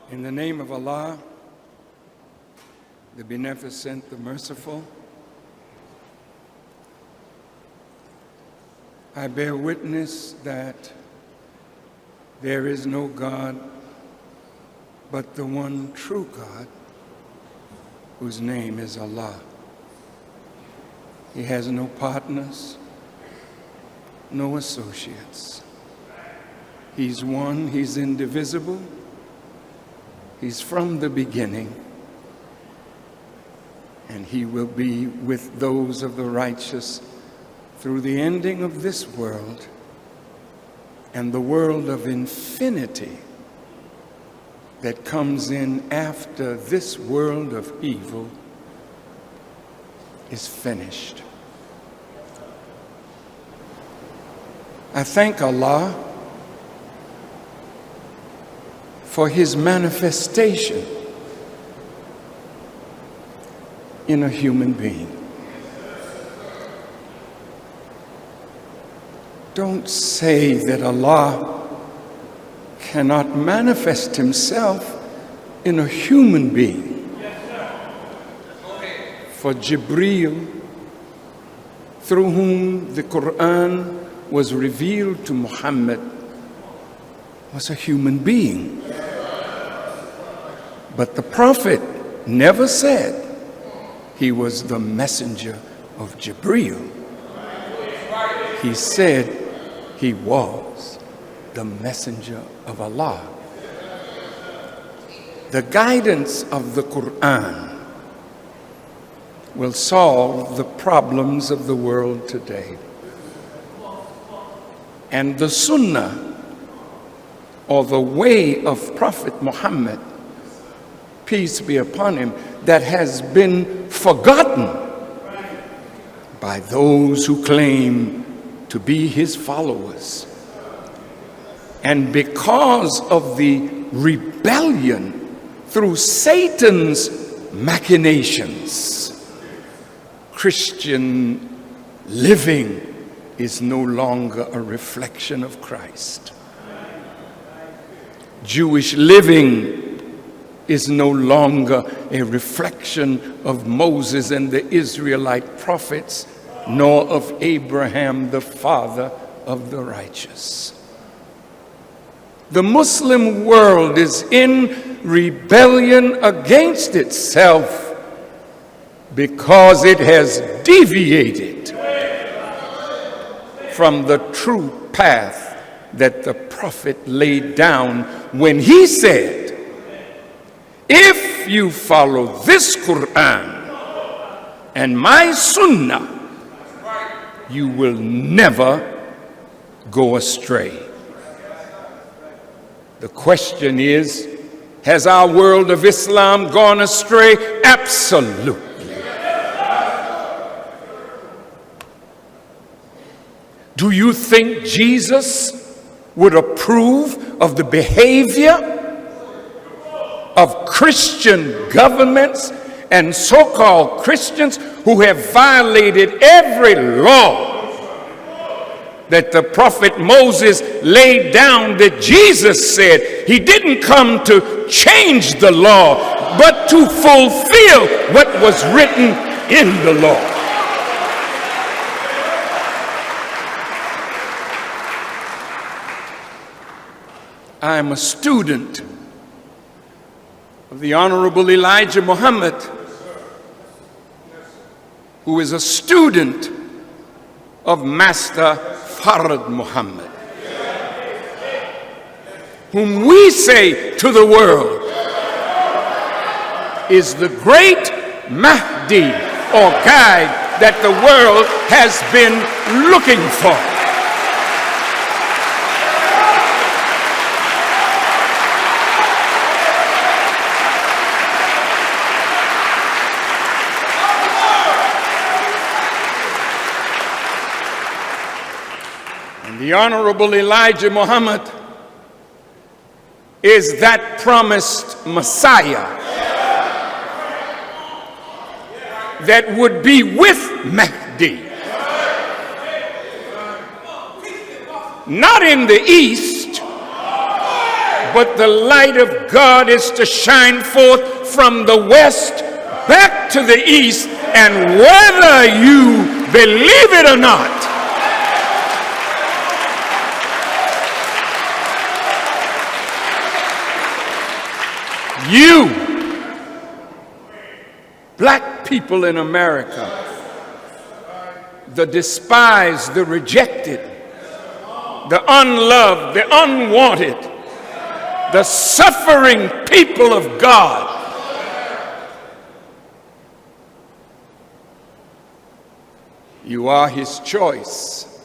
In the name of Allah, the Beneficent, the Merciful, I bear witness that there is no God but the one true God, whose name is Allah. He has no partners, no associates. He's one, he's indivisible, he's from the beginning, and he will be with those of the righteous through the ending of this world and the world of infinity that comes in after this world of evil is finished. I thank Allah for his manifestation in a human being. Don't say that Allah cannot manifest himself in a human being. For Jibreel, through whom the Quran was revealed to Muhammad, was a human being. But the Prophet never said he was the messenger of Jibreel. He said he was the messenger of Allah. The guidance of the Quran will solve the problems of the world today. And the Sunnah, or the way of Prophet Muhammad, peace be upon him, that has been forgotten by those who claim to be his followers. And because of the rebellion through Satan's machinations, Christian living is no longer a reflection of Christ. Jewish living is no longer a reflection of Moses and the Israelite prophets, nor of Abraham, the father of the righteous. The Muslim world is in rebellion against itself because it has deviated from the true path that the Prophet laid down when he said, if you follow this Quran and my Sunnah, you will never go astray. The question is, has our world of Islam gone astray? Absolutely. Do you think Jesus would approve of the behavior of Christian governments and so-called Christians who have violated every law that the prophet Moses laid down, that Jesus said he didn't come to change the law, but to fulfill what was written in the law? I am a student of the Honorable Elijah Muhammad, who is a student of Master Farrakhan Muhammad, whom we say to the world is the great Mahdi, or guide, that the world has been looking for. The Honorable Elijah Muhammad is that promised Messiah that would be with Mahdi, not in the east, but the light of God is to shine forth from the west back to the east, and whether you believe it or not, you, black people in America, the despised, the rejected, the unloved, the unwanted, the suffering people of God, you are his choice.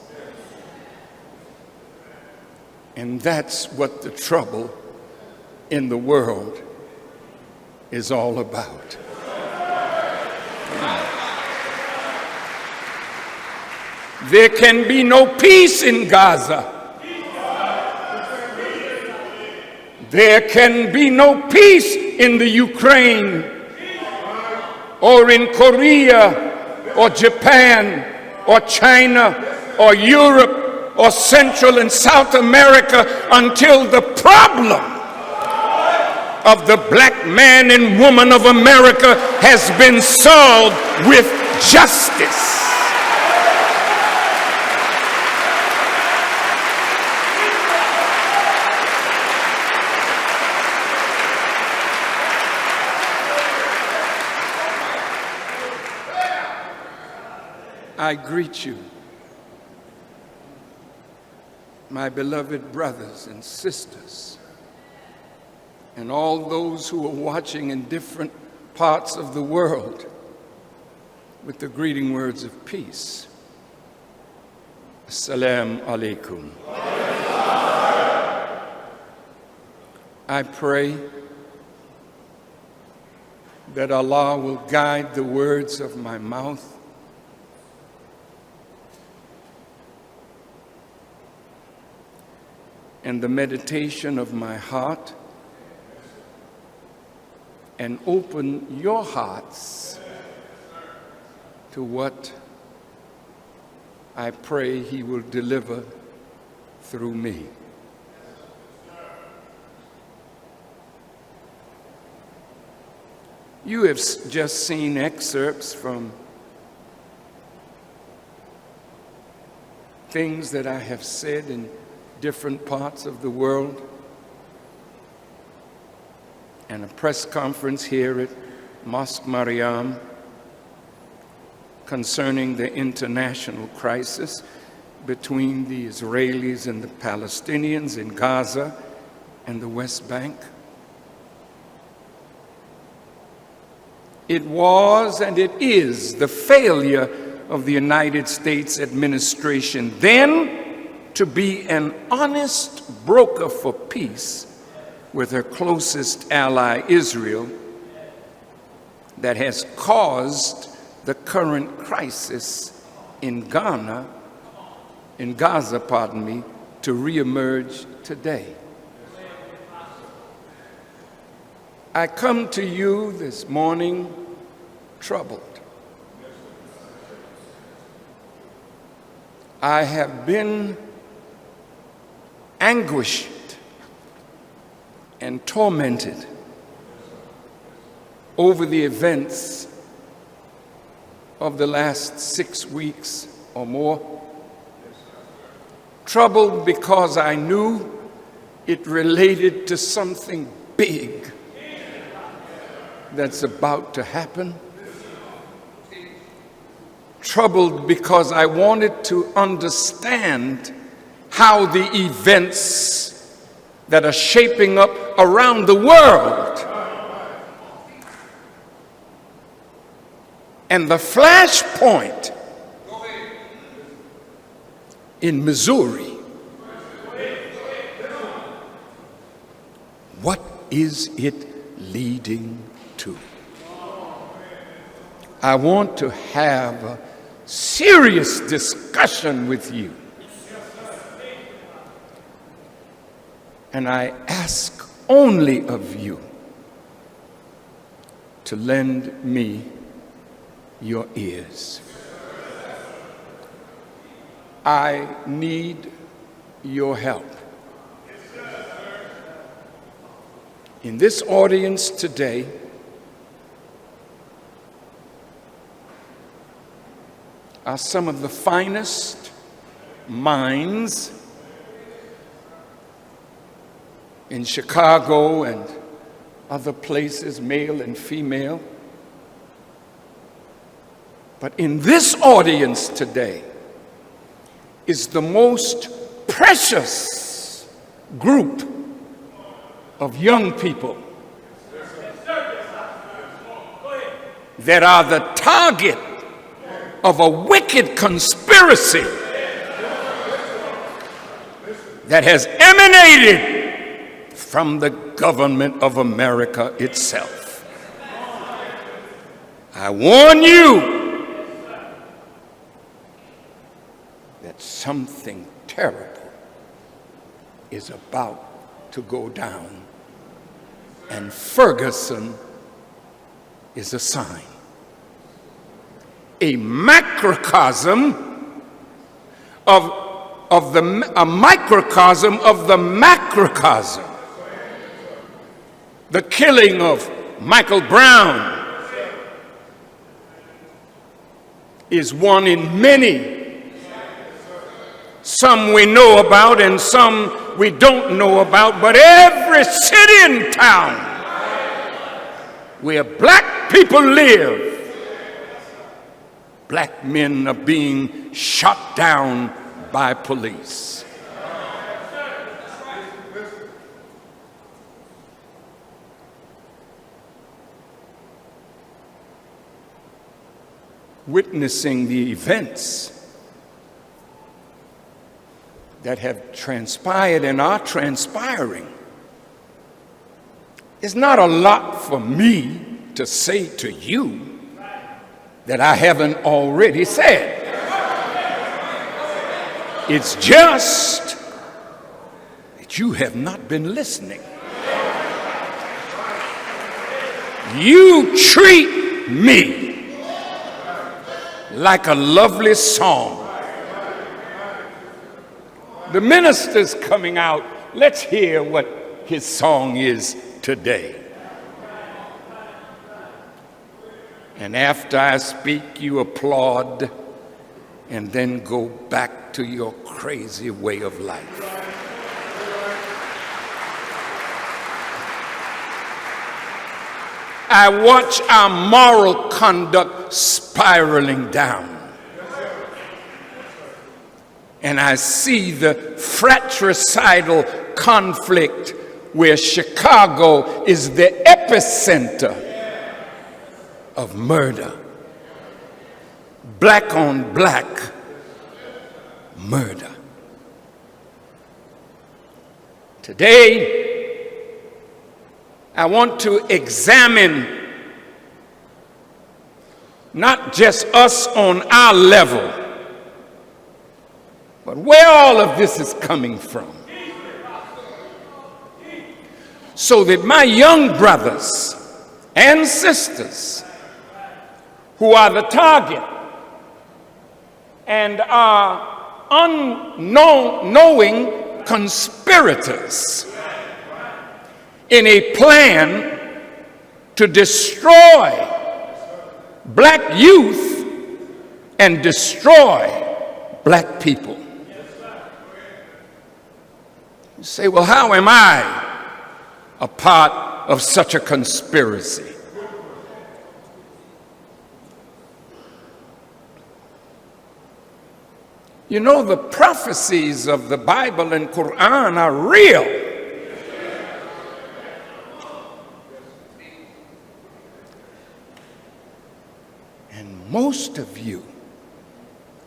And that's what the trouble in the world is all about. There can be no peace in Gaza. There can be no peace in the Ukraine or in Korea or Japan or China or Europe or Central and South America until the problem of the black man and woman of America has been solved with justice. I greet you, my beloved brothers and sisters, and all those who are watching in different parts of the world with the greeting words of peace. Assalamu alaikum. I pray that Allah will guide the words of my mouth and the meditation of my heart, and open your hearts to what I pray he will deliver through me. You have just seen excerpts from things that I have said in different parts of the world, and a press conference here at Mosque Mariam concerning the international crisis between the Israelis and the Palestinians in Gaza and the West Bank. It was and it is the failure of the United States administration then to be an honest broker for peace with her closest ally, Israel, that has caused the current crisis in Gaza, to reemerge today. I come to you this morning troubled. I have been anguished and tormented over the events of the last 6 weeks or more. Troubled because I knew it related to something big that's about to happen. Troubled because I wanted to understand how the events that are shaping up around the world and the flashpoint in Missouri. What is it leading to? I want to have a serious discussion with you. And I ask only of you to lend me your ears. I need your help. In this audience today, are some of the finest minds in Chicago and other places, male and female. But in this audience today is the most precious group of young people that are the target of a wicked conspiracy that has emanated from the government of America itself. I warn you that something terrible is about to go down, and Ferguson is a sign. A microcosm of the macrocosm. The killing of Michael Brown is one in many. Some we know about and some we don't know about, but every city and town where black people live, black men are being shot down by police. Witnessing the events that have transpired and are transpiring, is not a lot for me to say to you that I haven't already said. It's just that you have not been listening. You treat me like a lovely song. The minister's coming out. Let's hear what his song is today. And after I speak, you applaud and then go back to your crazy way of life. I watch our moral conduct spiraling down. And I see the fratricidal conflict where Chicago is the epicenter of murder. Black on black murder. Today, I want to examine not just us on our level, but where all of this is coming from, so that my young brothers and sisters who are the target and are unknowing conspirators in a plan to destroy black youth and destroy black people. You say, well, how am I a part of such a conspiracy? You know, the prophecies of the Bible and Quran are real. And most of you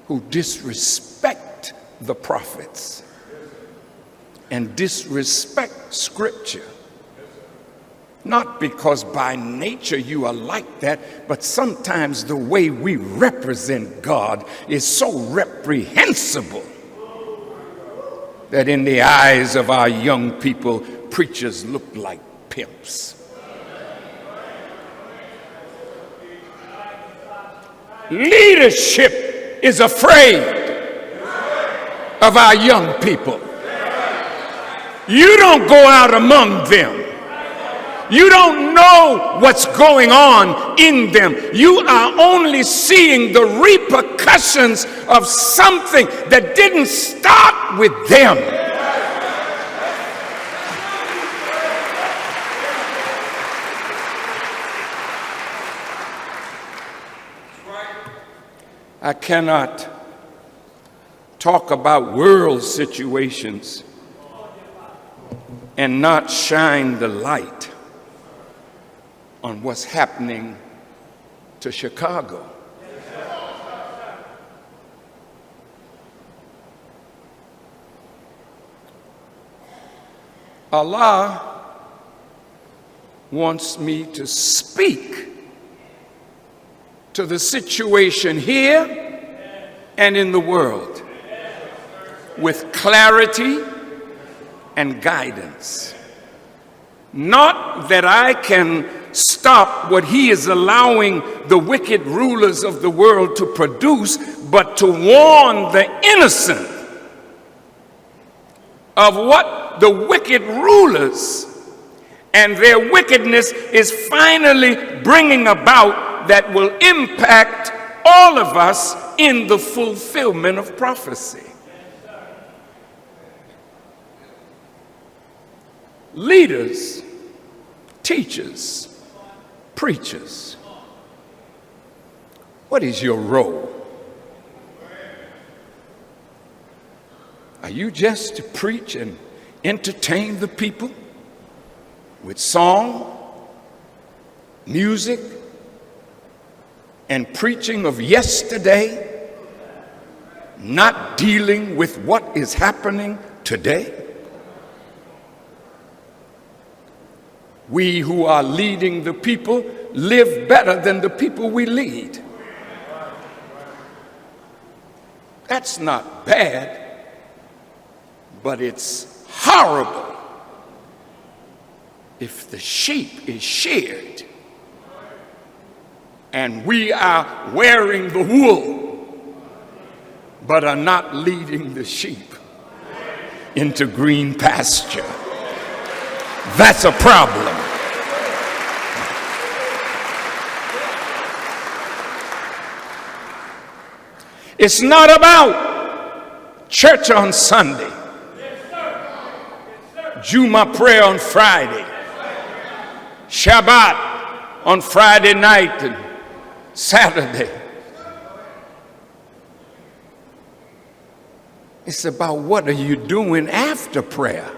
who disrespect the prophets and disrespect Scripture, not because by nature you are like that, but sometimes the way we represent God is so reprehensible that in the eyes of our young people, preachers look like pimps. Leadership is afraid of our young people. You don't go out among them You don't know what's going on in them. You are only seeing the repercussions of something that didn't start with them. I cannot talk about world situations and not shine the light on what's happening to Chicago. Allah wants me to speak to the situation here and in the world with clarity and guidance. Not that I can stop what he is allowing the wicked rulers of the world to produce, but to warn the innocent of what the wicked rulers and their wickedness is finally bringing about that will impact all of us in the fulfillment of prophecy. Leaders, teachers, preachers, what is your role? Are you just to preach and entertain the people with song, music, and preaching of yesterday, not dealing with what is happening today? We who are leading the people live better than the people we lead. That's not bad, but it's horrible if the sheep is sheared and we are wearing the wool but are not leading the sheep into green pasture. That's a problem. It's not about church on Sunday, Juma prayer on Friday, Shabbat on Friday night and Saturday. It's about what are you doing after prayer.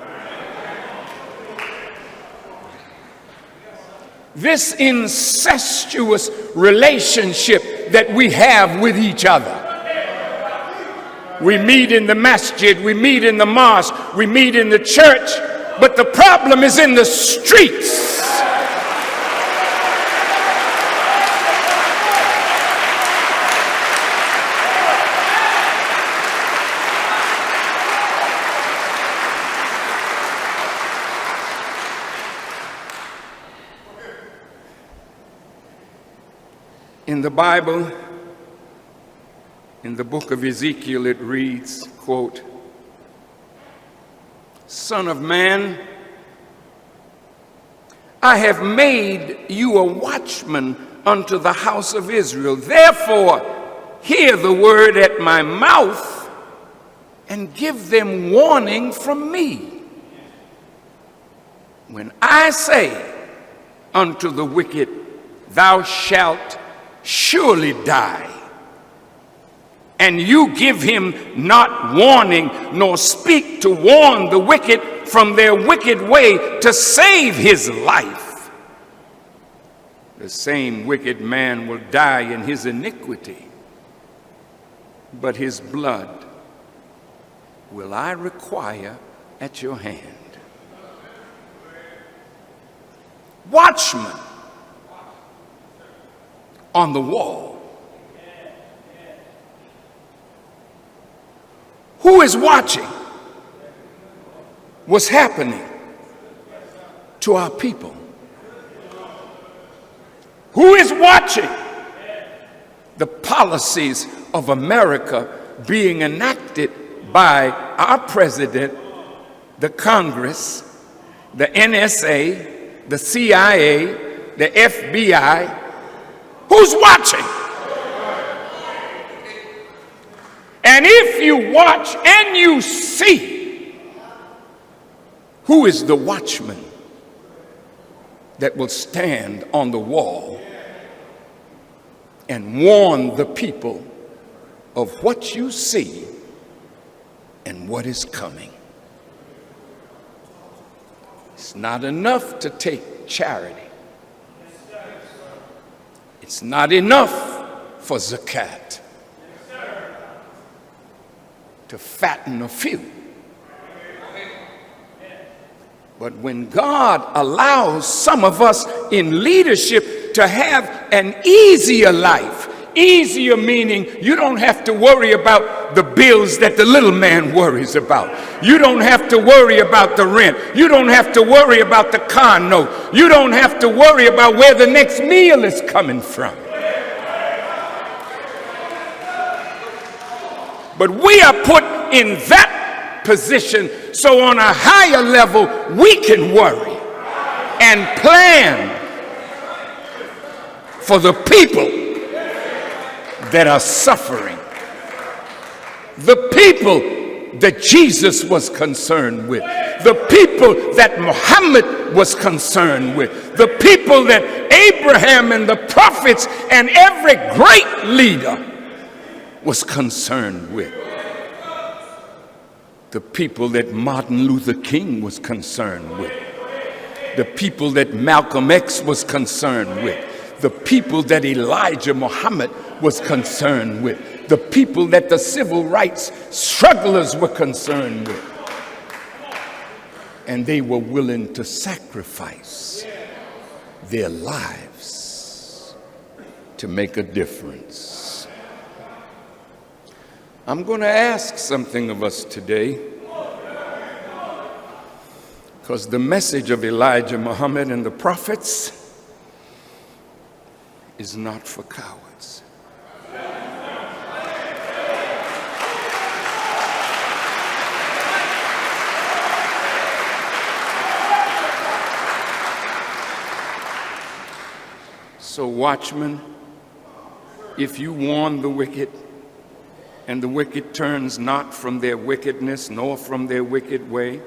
This incestuous relationship that we have with each other. We meet in the masjid, we meet in the mosque, we meet in the church, but the problem is in the streets. In the Bible, in the book of Ezekiel, it reads, quote, "Son of man, I have made you a watchman unto the house of Israel. Therefore, hear the word at my mouth and give them warning from me. When I say unto the wicked, thou shalt surely die, and you give him not warning, nor speak to warn the wicked from their wicked way to save his life, the same wicked man will die in his iniquity, but his blood will I require at your hand." Watchmen on the wall. Who is watching what's happening to our people? Who is watching the policies of America being enacted by our president, the Congress, the NSA, the CIA, the FBI, who's watching? And if you watch and you see, who is the watchman that will stand on the wall and warn the people of what you see and what is coming? It's not enough to take charity. It's not enough for zakat to fatten a few. But when God allows some of us in leadership to have an easier life, easier meaning you don't have to worry about the bills that the little man worries about. You don't have to worry about the rent. You don't have to worry about the car note. You don't have to worry about where the next meal is coming from. But we are put in that position so on a higher level we can worry and plan for the people that are suffering. The people that Jesus was concerned with. The people that Muhammad was concerned with. The people that Abraham and the prophets and every great leader was concerned with. The people that Martin Luther King was concerned with. The people that Malcolm X was concerned with. The people that Elijah Muhammad was concerned with. The people that the civil rights strugglers were concerned with. And they were willing to sacrifice their lives to make a difference. I'm going to ask something of us today, because the message of Elijah Muhammad and the prophets is not for cowards. So, watchmen, if you warn the wicked, and the wicked turns not from their wickedness, nor from their wicked way,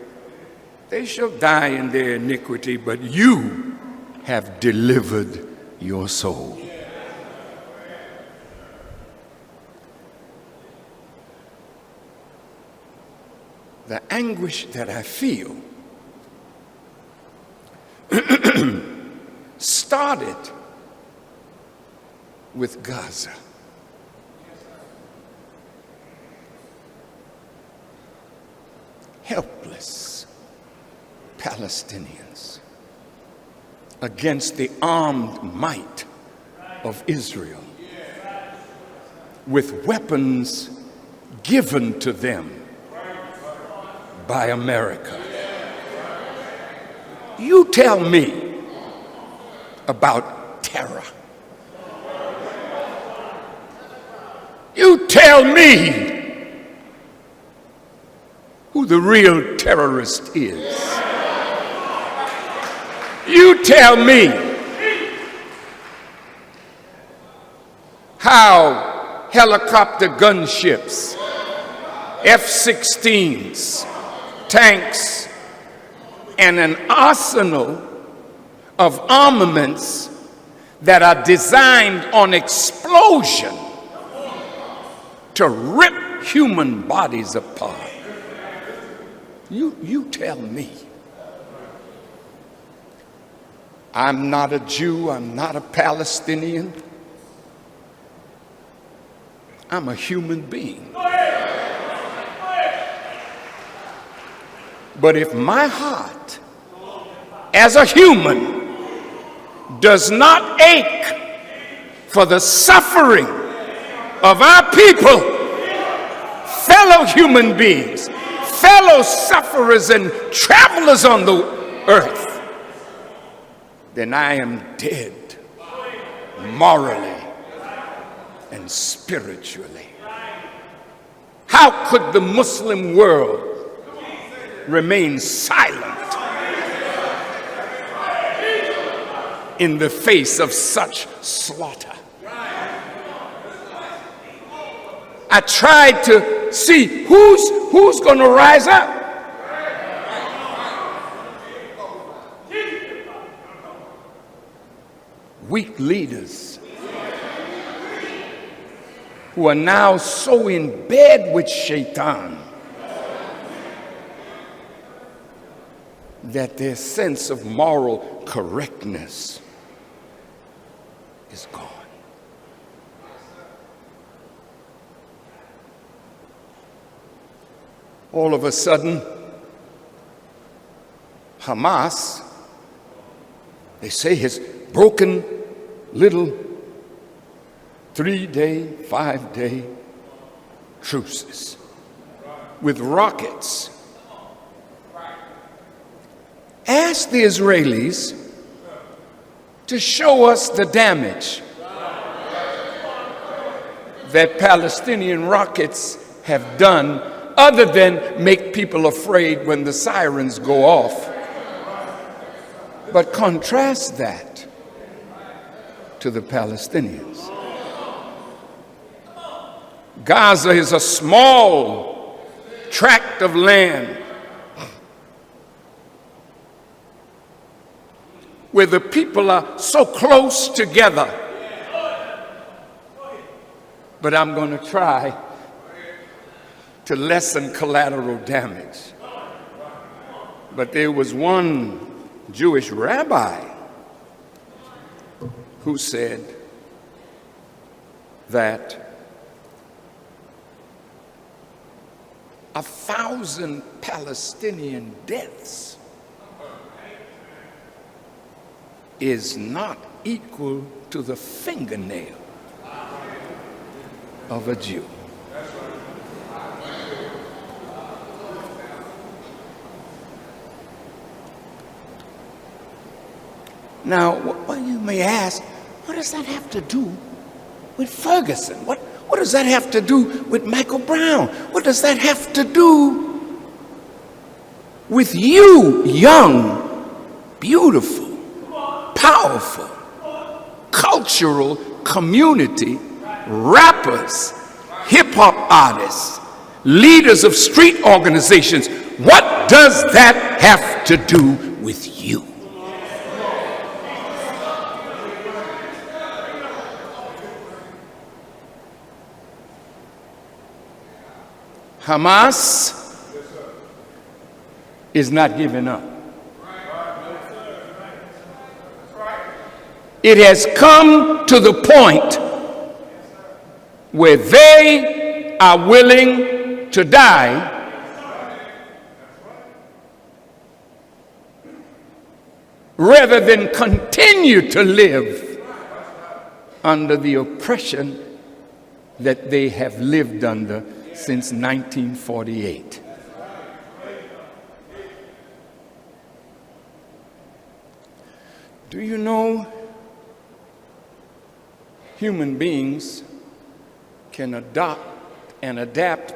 they shall die in their iniquity, but you have delivered your soul. The anguish that I feel started with Gaza. Helpless Palestinians against the armed might of Israel, with weapons given to them by America. You tell me about terror. You tell me who the real terrorist is. You tell me how helicopter gunships, F-16s, tanks, and an arsenal of armaments that are designed on explosion to rip human bodies apart. You tell me. I'm not a Jew, I'm not a Palestinian. I'm a human being. But if my heart, as a human, does not ache for the suffering of our people, fellow human beings, fellow sufferers and travelers on the earth, then I am dead morally and spiritually. How could the Muslim world remain silent in the face of such slaughter. I tried to see who's going to rise up. Weak leaders who are now so in bed with Shaitan that their sense of moral correctness is gone. All of a sudden, Hamas, they say, has broken little 3-day, 5-day truces with rockets. Ask the Israelis to show us the damage that Palestinian rockets have done, other than make people afraid when the sirens go off. But contrast that to the Palestinians. Gaza is a small tract of land where the people are so close together. But I'm going to try to lessen collateral damage. But there was one Jewish rabbi who said that 1,000 Palestinian deaths is not equal to the fingernail of a Jew. Now, what you may ask, what does that have to do with Ferguson? What does that have to do with Michael Brown? What does that have to do with you, young, beautiful, powerful, cultural community, rappers, hip-hop artists, leaders of street organizations? What does that have to do with you? Hamas is not giving up. It has come to the point where they are willing to die rather than continue to live under the oppression that they have lived under since 1948. Do you know human beings can adapt,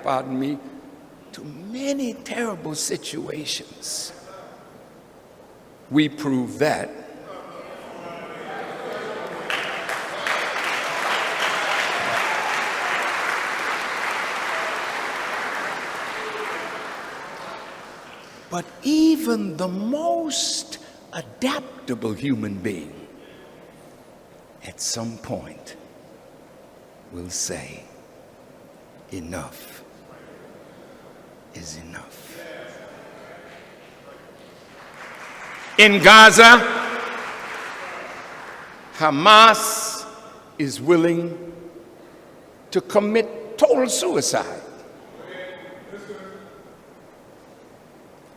to many terrible situations? We prove that. But even the most adaptable human being at some point will say, enough is enough. In Gaza, Hamas is willing to commit total suicide.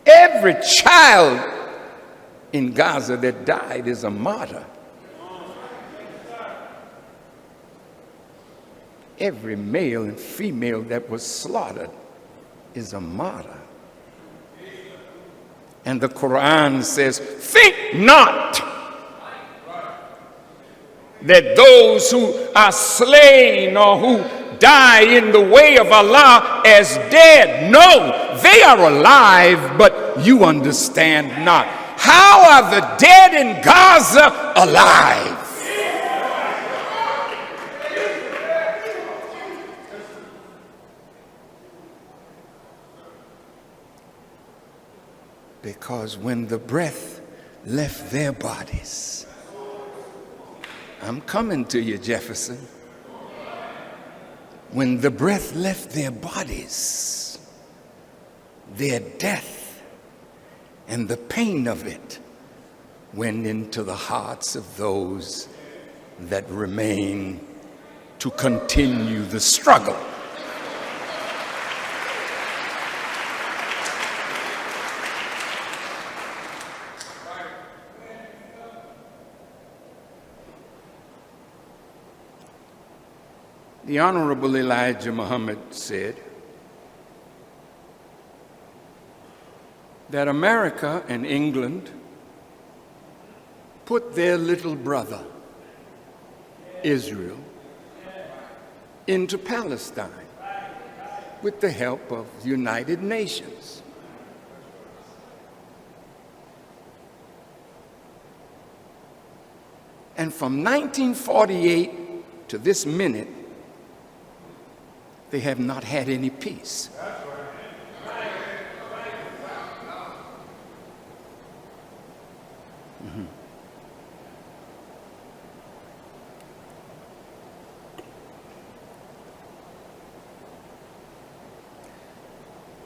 Every child in Gaza that died is a martyr. Every male and female that was slaughtered is a martyr. And the Quran says, think not that those who are slain or who die in the way of Allah as dead. No, they are alive, but you understand not. How are the dead in Gaza alive? Because when the breath left their bodies, I'm coming to you, Jefferson. When the breath left their bodies, their death and the pain of it went into the hearts of those that remain to continue the struggle. The Honorable Elijah Muhammad said that America and England put their little brother, Israel, into Palestine with the help of the United Nations. And from 1948 to this minute, they have not had any peace.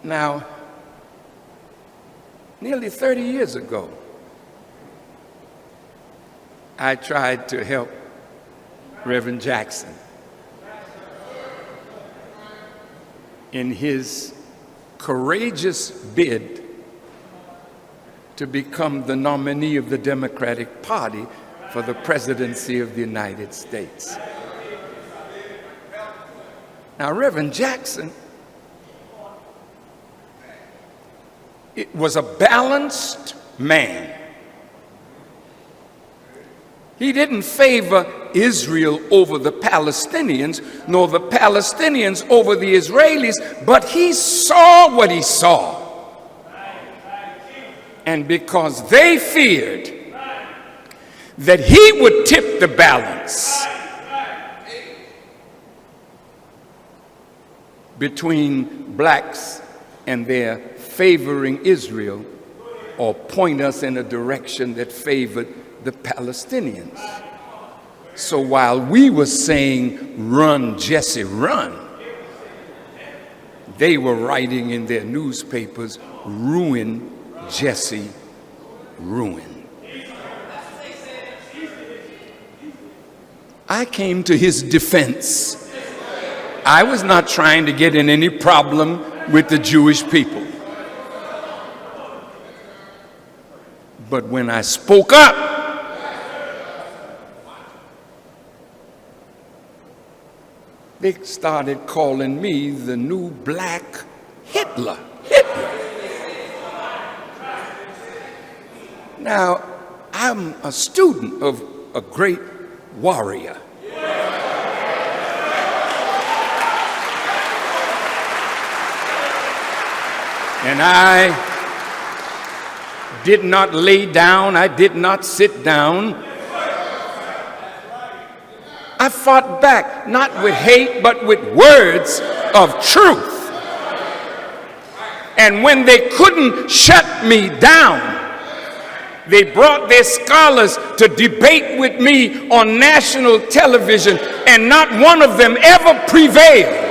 Now, nearly 30 years ago, I tried to help Reverend Jackson in his courageous bid to become the nominee of the Democratic Party for the presidency of the United States. Now, Reverend Jackson, it was a balanced man. He didn't favor Israel over the Palestinians, nor the Palestinians over the Israelis, but he saw what he saw. And because they feared that he would tip the balance between blacks and their favoring Israel, or point us in a direction that favored the Palestinians. So while we were saying, "Run, Jesse, run," they were writing in their newspapers, "Ruin, Jesse, ruin." I came to his defense. I was not trying to get in any problem with the Jewish people. But when I spoke up, they started calling me the new black Hitler. Now, I'm a student of a great warrior. And I did not lay down, I did not sit down. I fought back, not with hate, but with words of truth. And when they couldn't shut me down, they brought their scholars to debate with me on national television, and not one of them ever prevailed.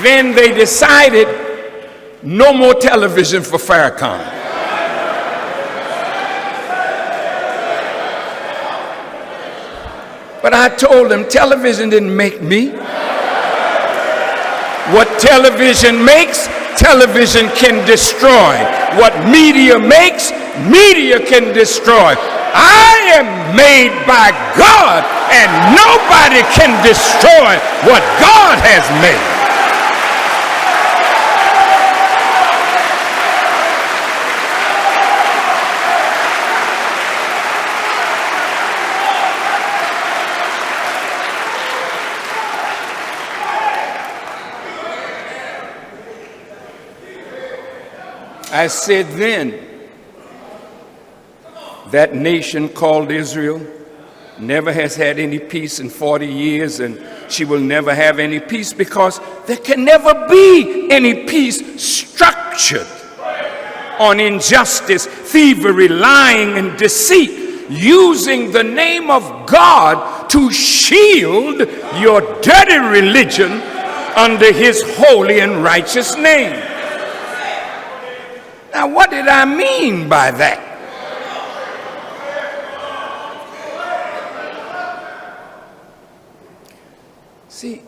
Then they decided no more television for Farrakhan. But I told them television didn't make me. What television makes, television can destroy. What media makes, media can destroy. I am made by God, and nobody can destroy what God has made. I said then, that nation called Israel never has had any peace in 40 years, and she will never have any peace because there can never be any peace structured on injustice, thievery, lying, and deceit, using the name of God to shield your dirty religion under his holy and righteous name. Now, what did I mean by that? See,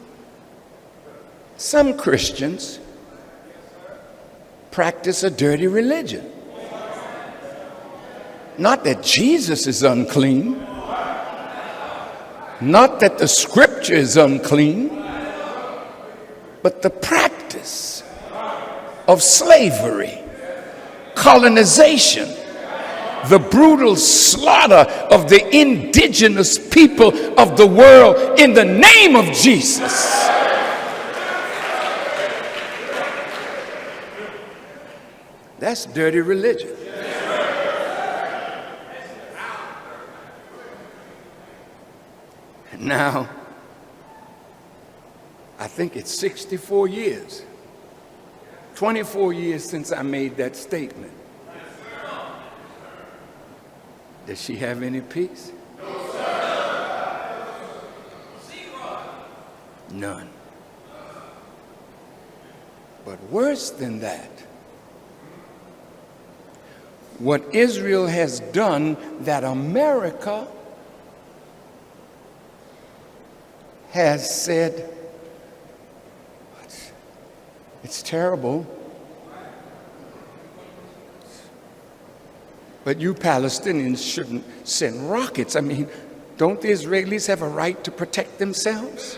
some Christians practice a dirty religion. Not that Jesus is unclean, not that the scripture is unclean, but the practice of slavery, colonization, the brutal slaughter of the indigenous people of the world in the name of Jesus. That's dirty religion. Now, I think it's 64 years, 24 years since I made that statement. Does she have any peace? No, sir. None. But worse than that, what Israel has done that America has said, it's terrible, but you Palestinians shouldn't send rockets. I mean, don't the Israelis have a right to protect themselves?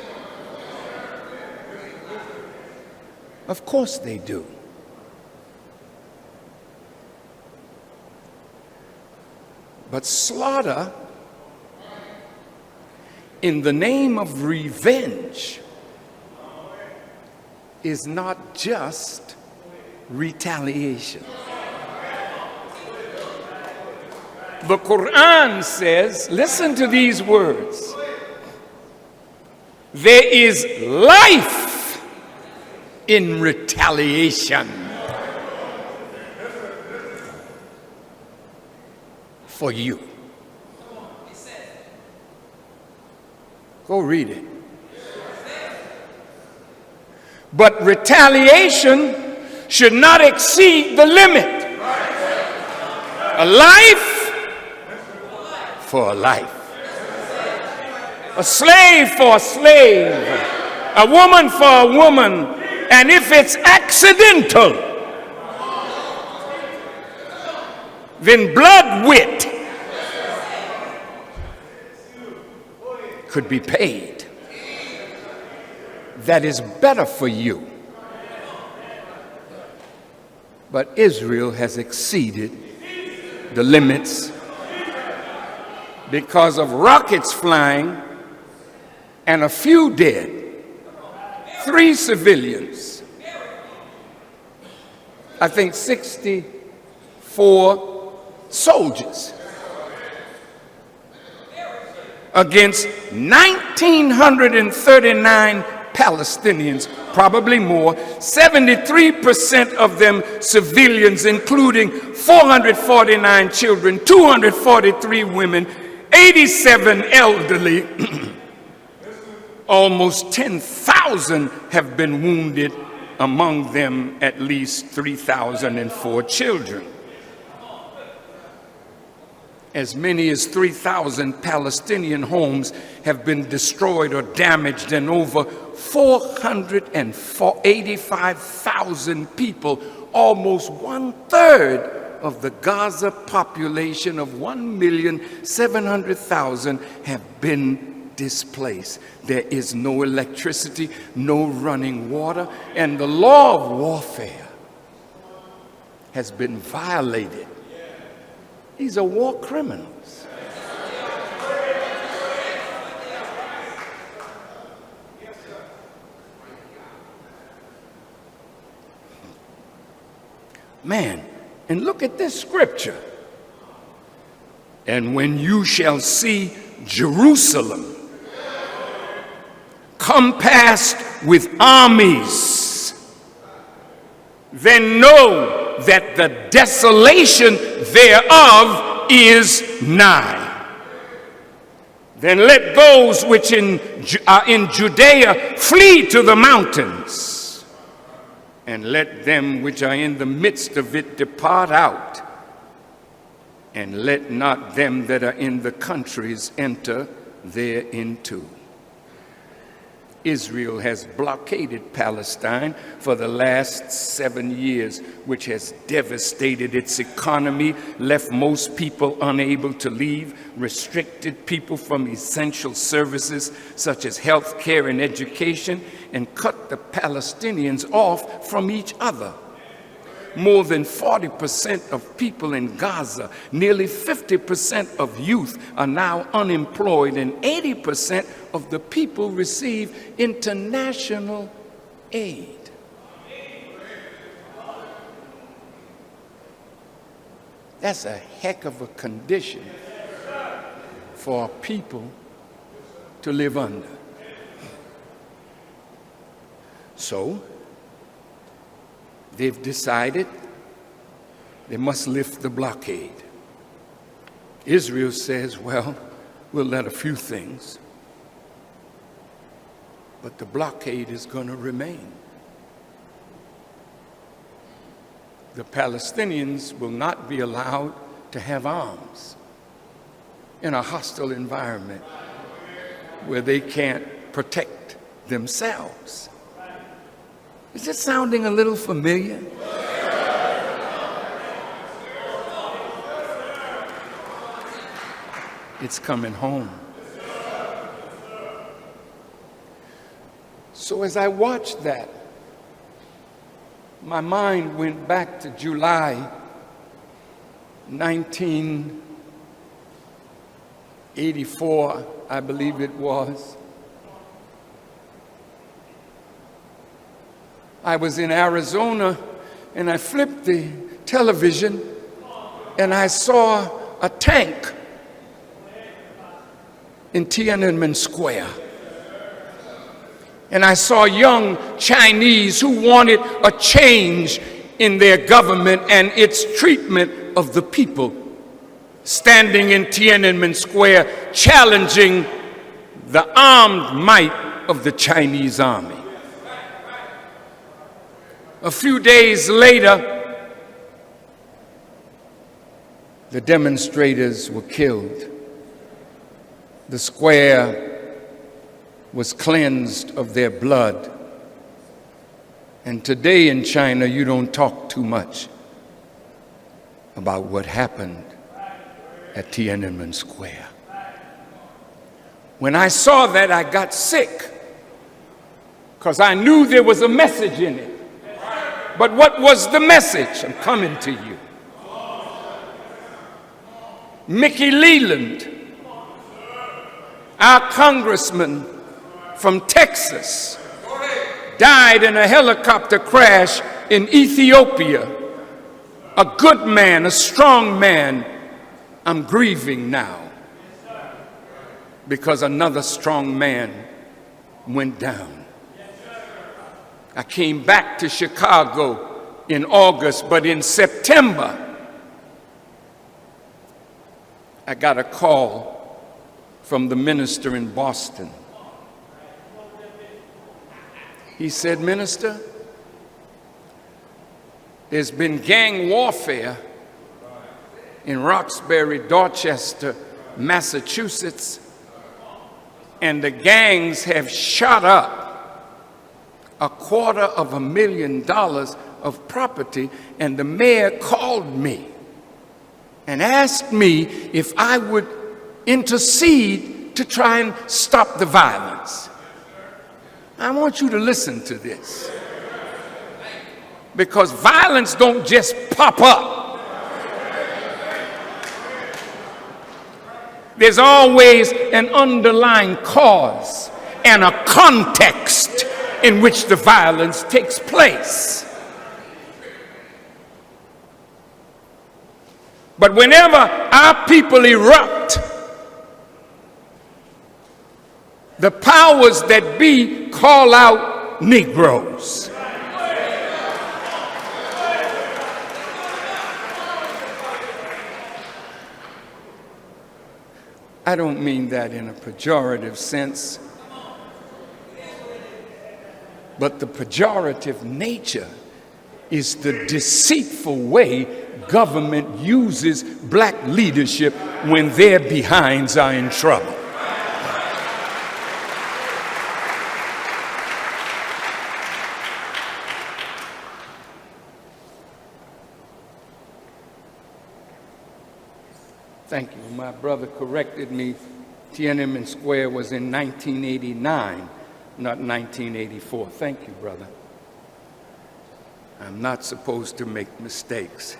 Of course they do. But slaughter in the name of revenge is not just retaliation. The Quran says, listen to these words, there is life in retaliation. For you. Go read it. But retaliation should not exceed the limit. A life for a life. A slave for a slave. A woman for a woman. And if it's accidental, then blood wit could be paid. That is better for you. But Israel has exceeded the limits because of rockets flying and a few dead, 3 civilians, I think 64 soldiers against 1,939 Palestinians, probably more, 73% of them civilians, including 449 children, 243 women, 87 elderly. Almost 10,000 have been wounded, among them at least 3,004 children. As many as 3,000 Palestinian homes have been destroyed or damaged, and over 485,000 people, almost 1/3 of the Gaza population of 1,700,000, have been displaced. There is no electricity, no running water, and the law of warfare has been violated. These are war criminals. Man, And look at this scripture. And when you shall see Jerusalem compassed with armies, then know that the desolation thereof is nigh. Then let those which are in Judea flee to the mountains, and let them which are in the midst of it depart out, and let not them that are in the countries enter thereinto. Israel has blockaded Palestine for the last 7 years, which has devastated its economy, left most people unable to leave, restricted people from essential services such as health care and education, and cut the Palestinians off from each other. More than 40% of people in Gaza, nearly 50% of youth are now unemployed, and 80% of the people receive international aid. That's a heck of a condition for people to live under. So, they've decided they must lift the blockade. Israel says, well, we'll let a few things, but the blockade is going to remain. The Palestinians will not be allowed to have arms in a hostile environment where they can't protect themselves. Is this sounding a little familiar? It's coming home. So as I watched that, my mind went back to July 1984, I believe it was. I was in Arizona, and I flipped the television, and I saw a tank in Tiananmen Square. And I saw young Chinese who wanted a change in their government and its treatment of the people, standing in Tiananmen Square, challenging the armed might of the Chinese army. A few days later, the demonstrators were killed. The square was cleansed of their blood. And today in China, you don't talk too much about what happened at Tiananmen Square. When I saw that, I got sick because I knew there was a message in it. But what was the message? I'm coming to you. Mickey Leland, our congressman from Texas, died in a helicopter crash in Ethiopia. A good man, a strong man. I'm grieving now because another strong man went down. I came back to Chicago in August, but in September, I got a call from the minister in Boston. He said, "Minister, there's been gang warfare in Roxbury, Dorchester, Massachusetts, and the gangs have shot up $250,000 of property, and the mayor called me and asked me if I would intercede to try and stop the violence." I want you to listen to this, because violence don't just pop up. There's always an underlying cause and a context in which the violence takes place. But whenever our people erupt, the powers that be call out Negroes. I don't mean that in a pejorative sense, but the pejorative nature is the deceitful way government uses black leadership when their behinds are in trouble. Thank you. My brother corrected me. Tiananmen Square was in 1989, not 1984. Thank you, brother. I'm not supposed to make mistakes.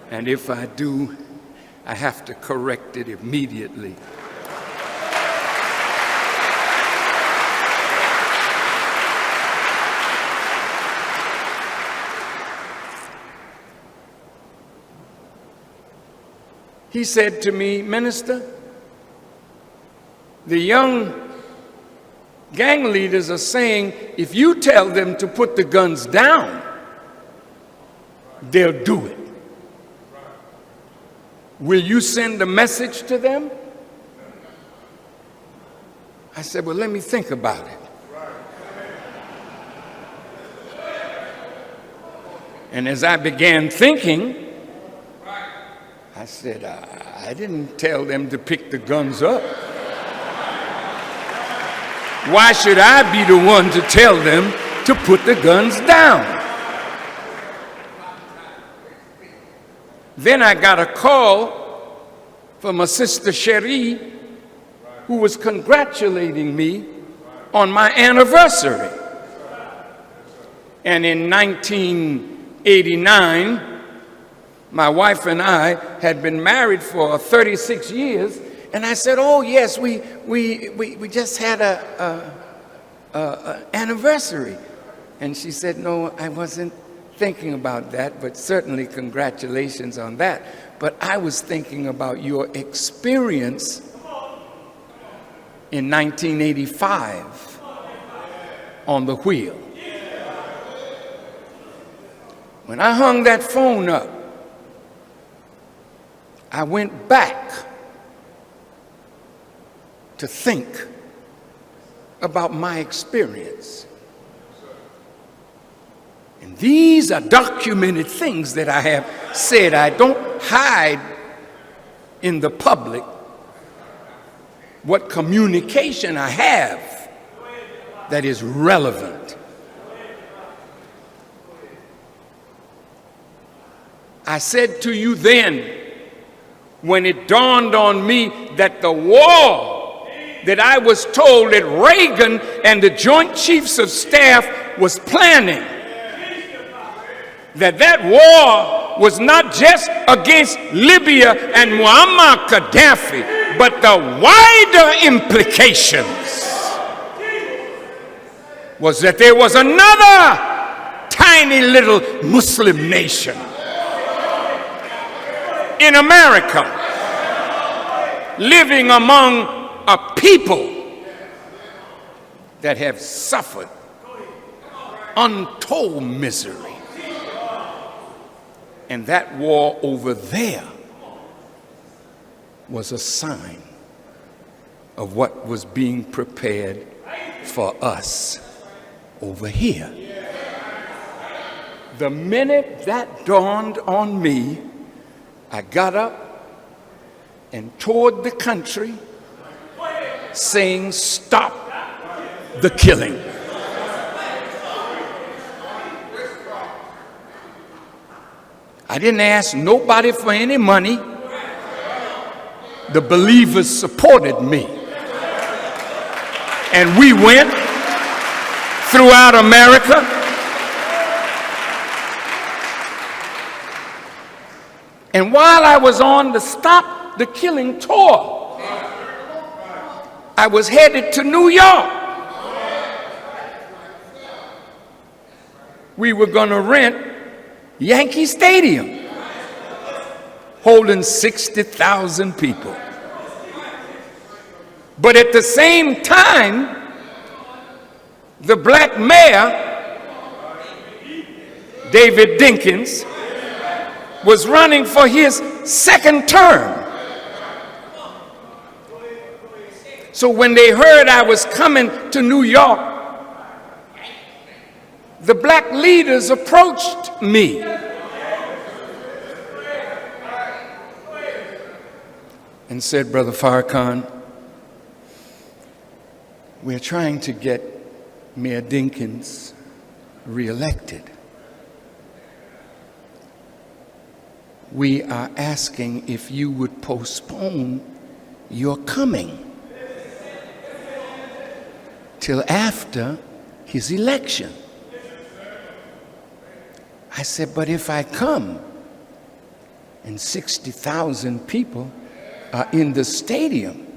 And if I do, I have to correct it immediately. He said to me, "Minister, the young gang leaders are saying if you tell them to put the guns down, they'll do it. Will you send a message to them?" I said, "Well, let me think about it." And as I began thinking, I said, I didn't tell them to pick the guns up. Why should I be the one to tell them to put the guns down? Then I got a call from a sister Cherie who was congratulating me on my anniversary. And in 1989, my wife and I had been married for 36 years, and I said, "Oh yes, we just had a anniversary." And she said, "No, I wasn't thinking about that, but certainly congratulations on that. But I was thinking about your experience in 1985 on the wheel." When I hung that phone up, I went back to think about my experience. And these are documented things that I have said. I don't hide in the public what communication I have that is relevant. I said to you then, when it dawned on me that the war that I was told that Reagan and the Joint Chiefs of Staff was planning, that war was not just against Libya and Muammar Gaddafi, but the wider implications was that there was another tiny little Muslim nation in America, living among a people that have suffered untold misery. And that war over there was a sign of what was being prepared for us over here. The minute that dawned on me, I got up and toured the country saying, "Stop the killing." I didn't ask nobody for any money. The believers supported me. And we went throughout America. And while I was on the Stop the Killing tour, I was headed to New York. We were going to rent Yankee Stadium. holding 60,000 people. But at the same time, the black mayor, David Dinkins, was running for his second term. So when they heard I was coming to New York, the black leaders approached me. And said, Brother Farrakhan, we're trying to get Mayor Dinkins reelected. We are asking if you would postpone your coming till after his election. I said, but if I come and 60,000 people are in the stadium,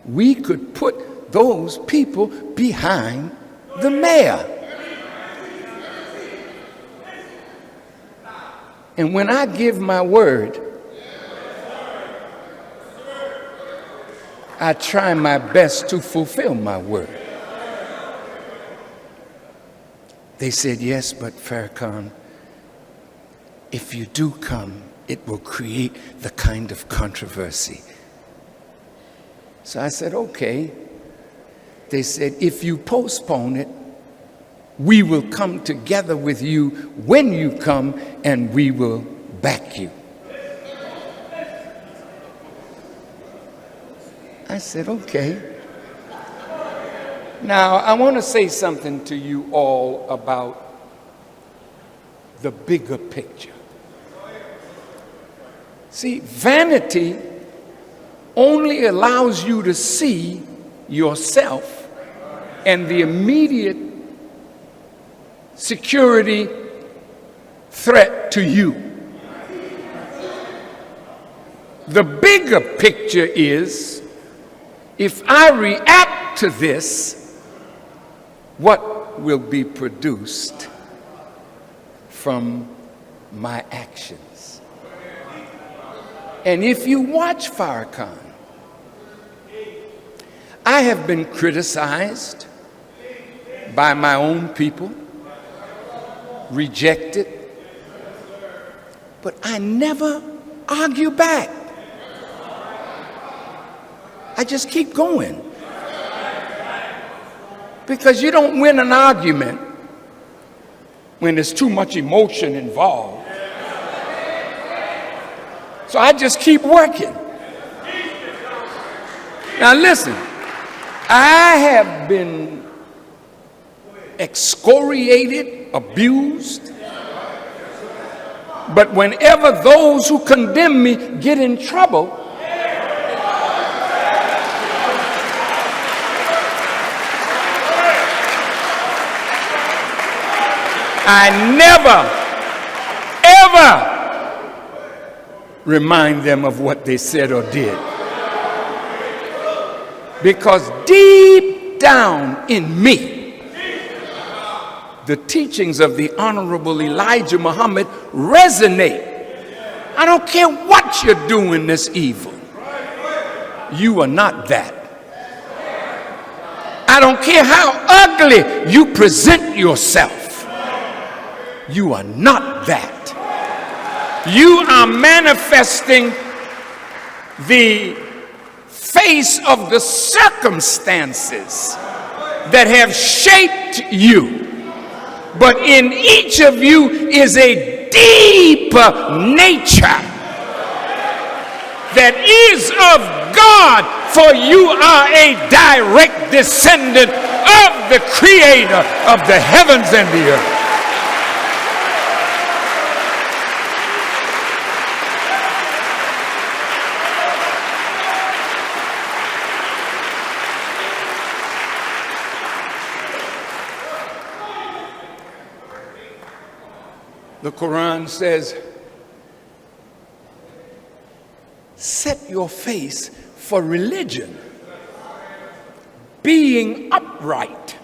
we could put those people behind the mayor. And when I give my word, I try my best to fulfill my word. They said, yes, but Farrakhan, if you do come, it will create the kind of controversy. So I said, okay. They said, if you postpone it, we will come together with you when you come and we will back you. I said, okay. Now, I want to say something to you all about the bigger picture. See, vanity only allows you to see yourself and the immediate security threat to you. The bigger picture is, if I react to this, what will be produced from my actions? And if you watch Farrakhan, I have been criticized by my own people, rejected, but I never argue back. I just keep going. Because you don't win an argument when there's too much emotion involved. So I just keep working. Now listen, I have been excoriated, abused, but whenever those who condemn me get in trouble, I never, ever remind them of what they said or did. Because deep down in me, the teachings of the Honorable Elijah Muhammad resonate. I don't care what you're doing that's evil. You are not that. I don't care how ugly you present yourself. You are not that. You are manifesting the face of the circumstances that have shaped you. But in each of you is a deeper nature that is of God, for you are a direct descendant of the Creator of the heavens and the earth. The Quran says, set your face for religion, being upright.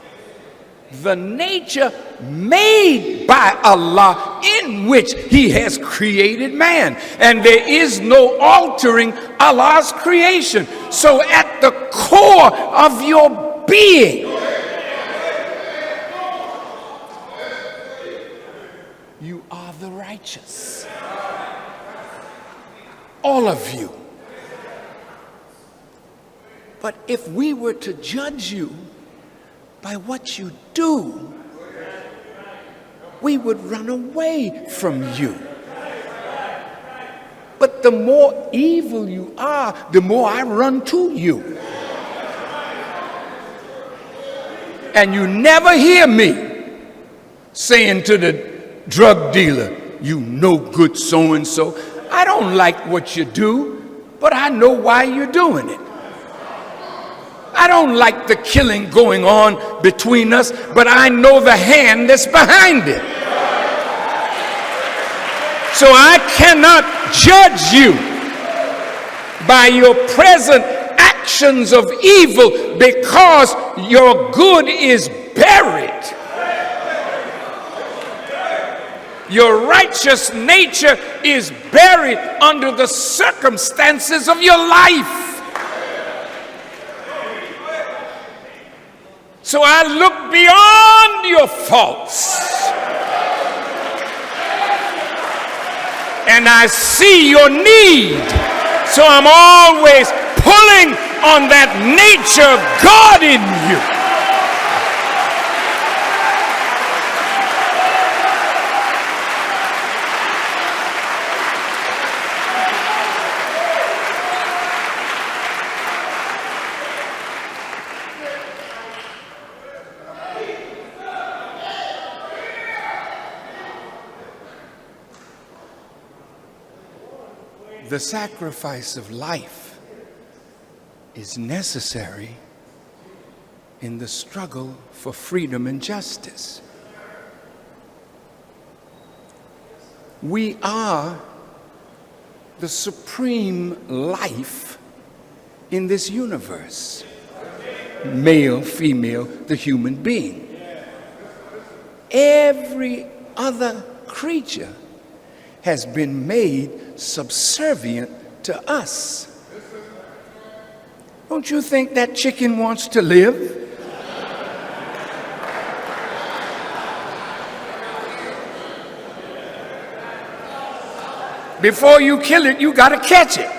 The nature made by Allah in which he has created man. And there is no altering Allah's creation. So at the core of your being, you are the righteous. All of you. But if we were to judge you by what you do, we would run away from you. But the more evil you are, the more I run to you. And you never hear me saying to the drug dealer, you no good so-and-so, I don't like what you do, but I know why you're doing it. I don't like the killing going on between us, but I know the hand that's behind it. So I cannot judge you by your present actions of evil, because your good is buried. Your righteous nature is buried under the circumstances of your life. So I look beyond your faults and I see your need. So I'm always pulling on that nature of God in you. The sacrifice of life is necessary in the struggle for freedom and justice. We are the supreme life in this universe. Male, female, the human being. Every other creature has been made subservient to us. Don't you think that chicken wants to live? Before you kill it, you got to catch it.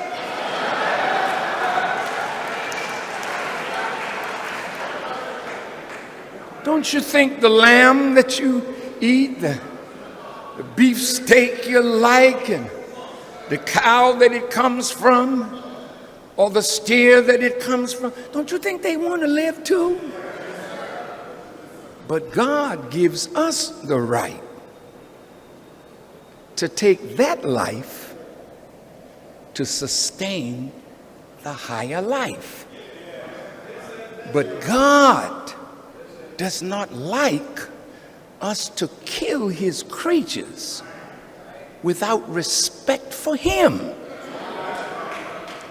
Don't you think the lamb that you eat, the beef steak you like, and the cow that it comes from, or the steer that it comes from, don't you think they want to live too? But God gives us the right to take that life to sustain the higher life. But God does not like us to kill his creatures without respect for him.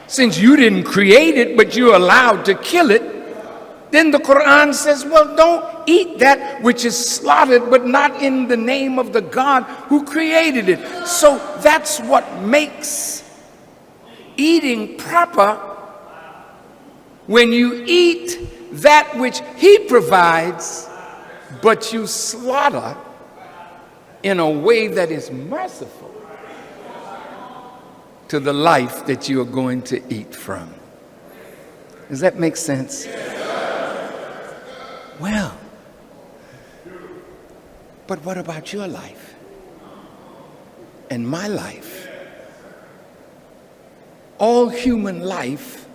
Since you didn't create it, but you're allowed to kill it, then the Quran says, well, don't eat that which is slaughtered, but not in the name of the God who created it. So that's what makes eating proper, when you eat that which he provides, but you slaughter in a way that is merciful to the life that you are going to eat from. Does that make sense? Well, but what about your life and my life? All human life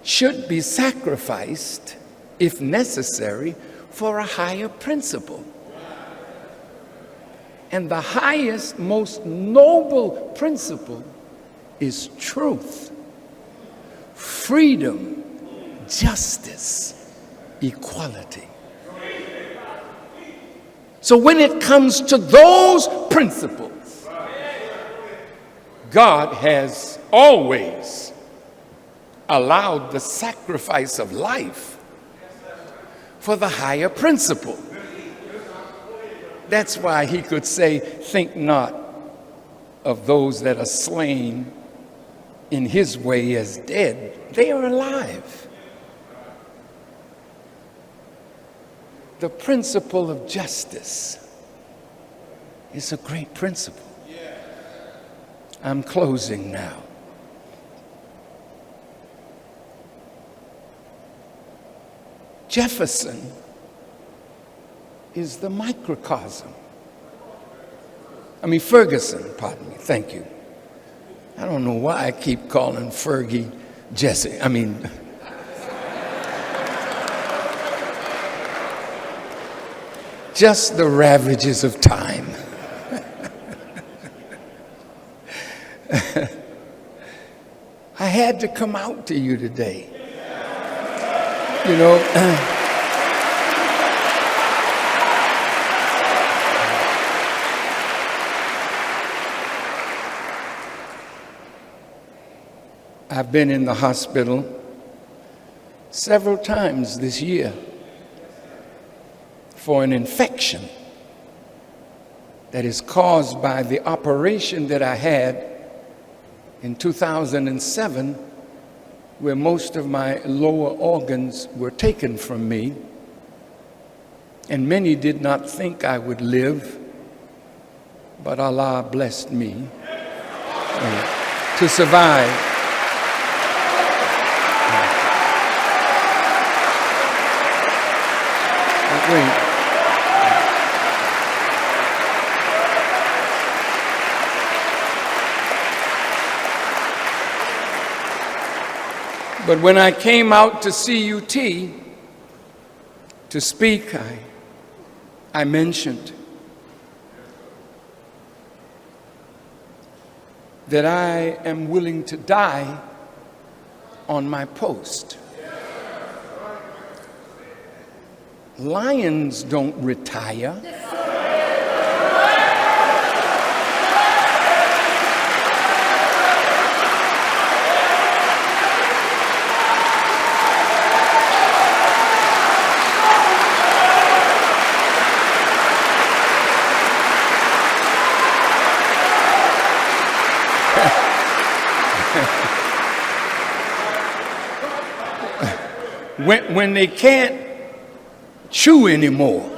should be sacrificed, if necessary, for a higher principle. And the highest, most noble principle is truth, freedom, justice, equality. So when it comes to those principles, God has always allowed the sacrifice of life for the higher principle. That's why he could say, think not of those that are slain in his way as dead. They are alive. The principle of justice is a great principle. I'm closing now. Jefferson is the microcosm. Ferguson, pardon me, thank you. I don't know why I keep calling Fergie Jesse. Just the ravages of time. I had to come out to you today. I've been in the hospital several times this year for an infection that is caused by the operation that I had in 2007, where most of my lower organs were taken from me, and many did not think I would live, but Allah blessed me to survive. But when I came out to CUT to speak, I mentioned that I am willing to die on my post. Lions don't retire. When they can't chew anymore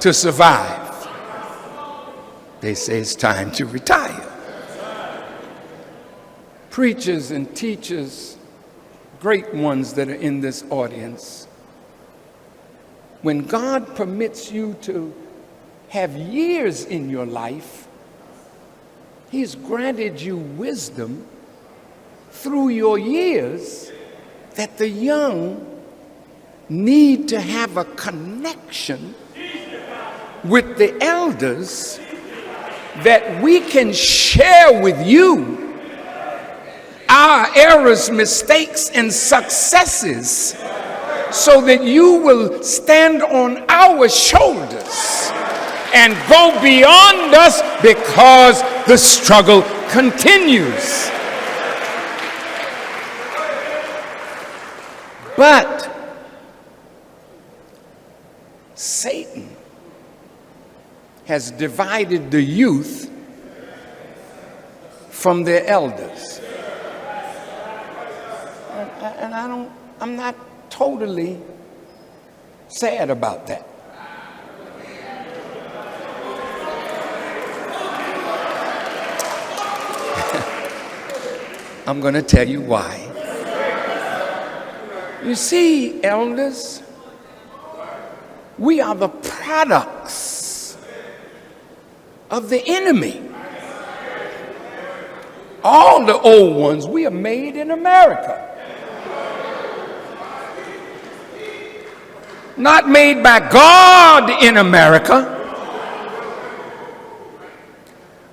to survive, they say it's time to retire. Preachers and teachers, great ones that are in this audience, when God permits you to have years in your life, He's granted you wisdom through your years that the young need to have a connection with the elders, that we can share with you our errors, mistakes, and successes, so that you will stand on our shoulders and go beyond us, because the struggle continues. But Satan has divided the youth from their elders. And I'm not totally sad about that. I'm going to tell you why. You see, elders, we are the products of the enemy. All the old ones, we are made in America. Not made by God in America,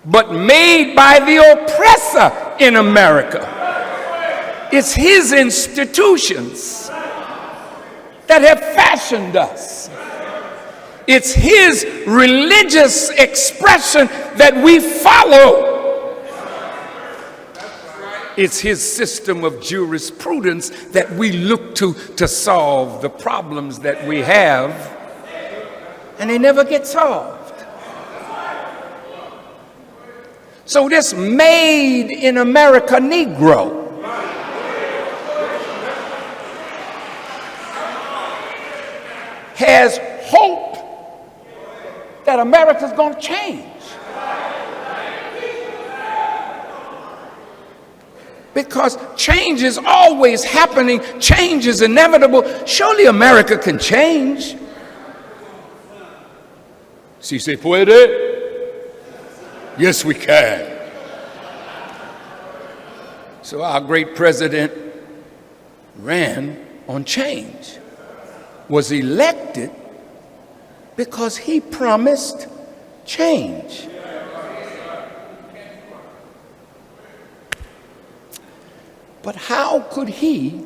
but made by the oppressor in America. It's his institutions that have fashioned us. It's his religious expression that we follow. It's his system of jurisprudence that we look to solve the problems that we have. and they never get solved. So this made in America Negro has hope that America's going to change. Because change is always happening, change is inevitable. Surely America can change. Si se puede? Yes, we can. So our great president ran on change, was elected because he promised change. But how could he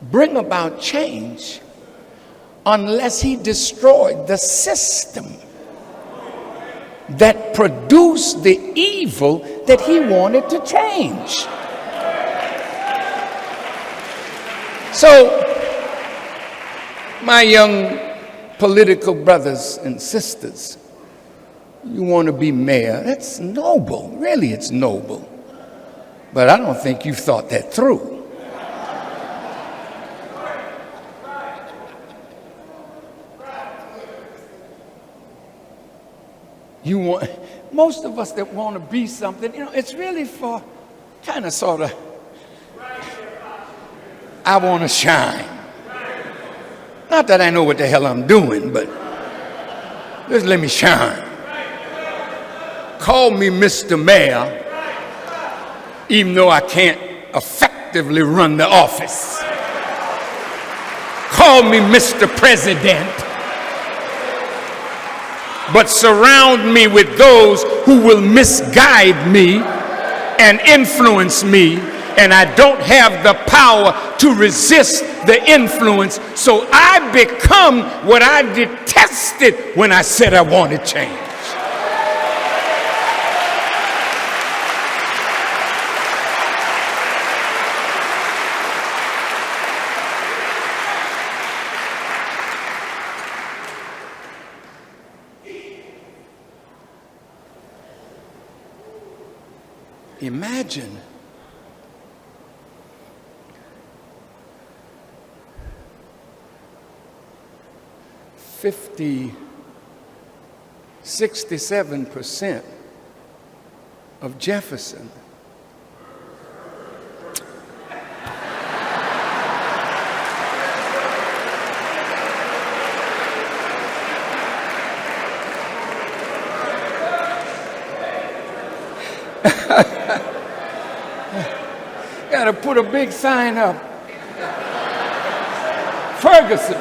bring about change unless he destroyed the system that produced the evil that he wanted to change? So, my young political brothers and sisters, you want to be mayor, that's noble, really it's noble. But I don't think you've thought that through. Most of us that want to be something, it's really for kind of sort of, I want to shine. Not that I know what the hell I'm doing, but just let me shine. Call me Mr. Mayor, even though I can't effectively run the office. Call me Mr. President, but surround me with those who will misguide me and influence me, and I don't have the power to resist the influence, so I become what I detested when I said I wanted change. Imagine (50, 67% of Jefferson got to put a big sign up. Ferguson.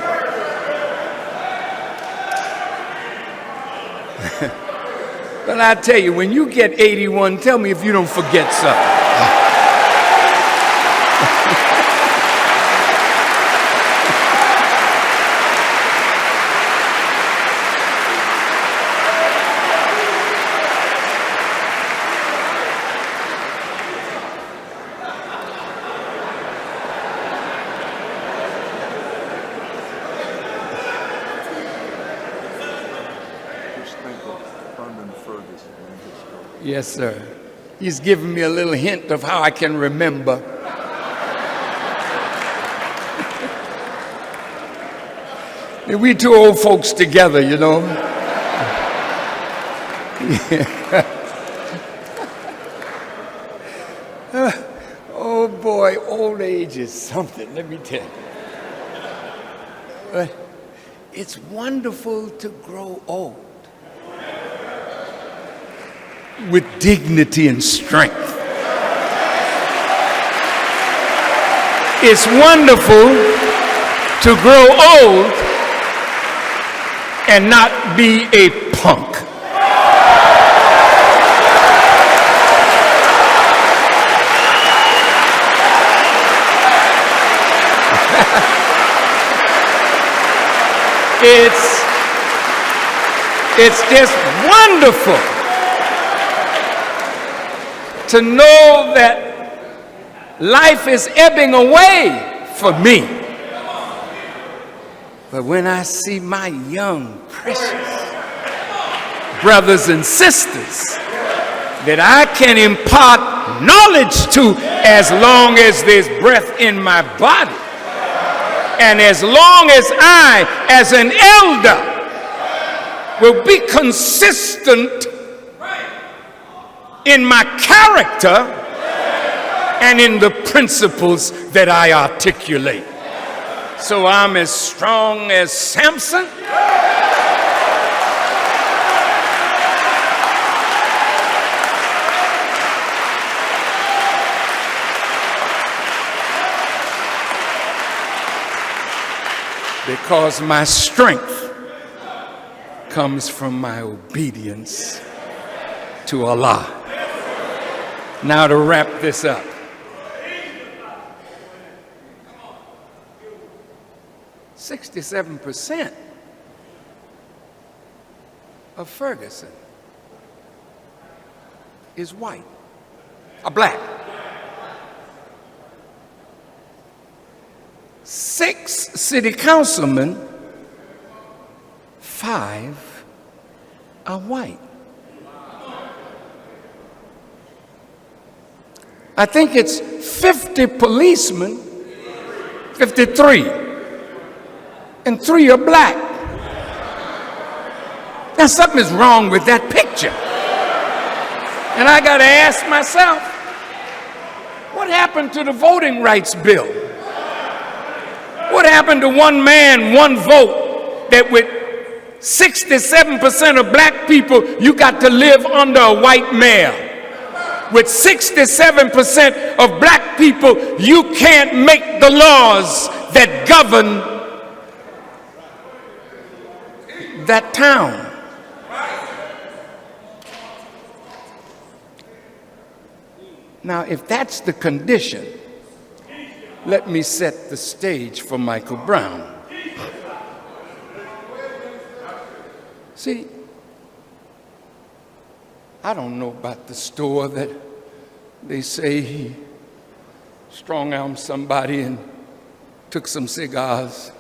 But I tell you, when you get 81, tell me if you don't forget something. Yes, sir. He's giving me a little hint of how I can remember. We two old folks together, you know. Oh boy, old age is something, let me tell you. It's wonderful to grow old with dignity and strength. It's wonderful to grow old and not be a punk. It's just wonderful to know that life is ebbing away for me. But when I see my young, precious brothers and sisters that I can impart knowledge to as long as there's breath in my body, and as long as I, as an elder, will be consistent in my character and in the principles that I articulate. So I'm as strong as Samson. Because my strength comes from my obedience to Allah. Now to wrap this up. "67% of Ferguson is white, or black. 6 city councilmen, 5 are white. I think it's 50 policemen, 53, and 3 are black. Now something is wrong with that picture. And I got to ask myself, what happened to the voting rights bill? What happened to one man, one vote, that with 67% of black people, you got to live under a white mayor? With 67% of black people, you can't make the laws that govern that town. Now, if that's the condition, let me set the stage for Michael Brown. See, I don't know about the store that they say he strong-armed somebody and took some cigars.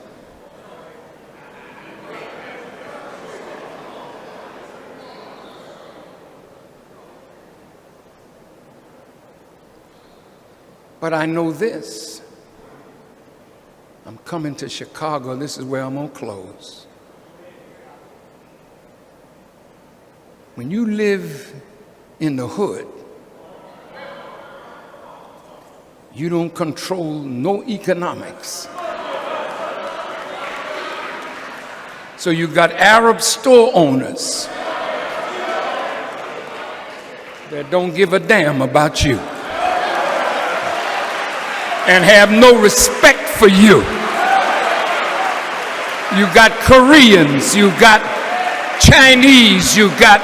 But I know this. I'm coming to Chicago. This is where I'm going to close. When you live in the hood, you don't control no economics. So you got Arab store owners that don't give a damn about you and have no respect for you. You got Koreans, you got Chinese, you got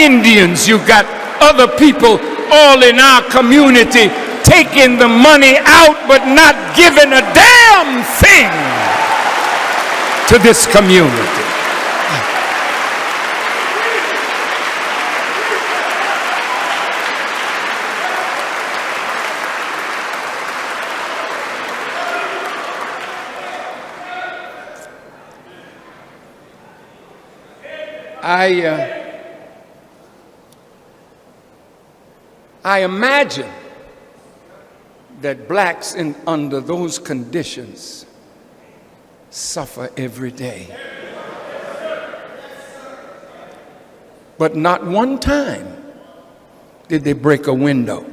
Indians, you got other people all in our community taking the money out but not giving a damn thing to this community. I imagine that blacks under those conditions suffer every day. But not one time did they break a window.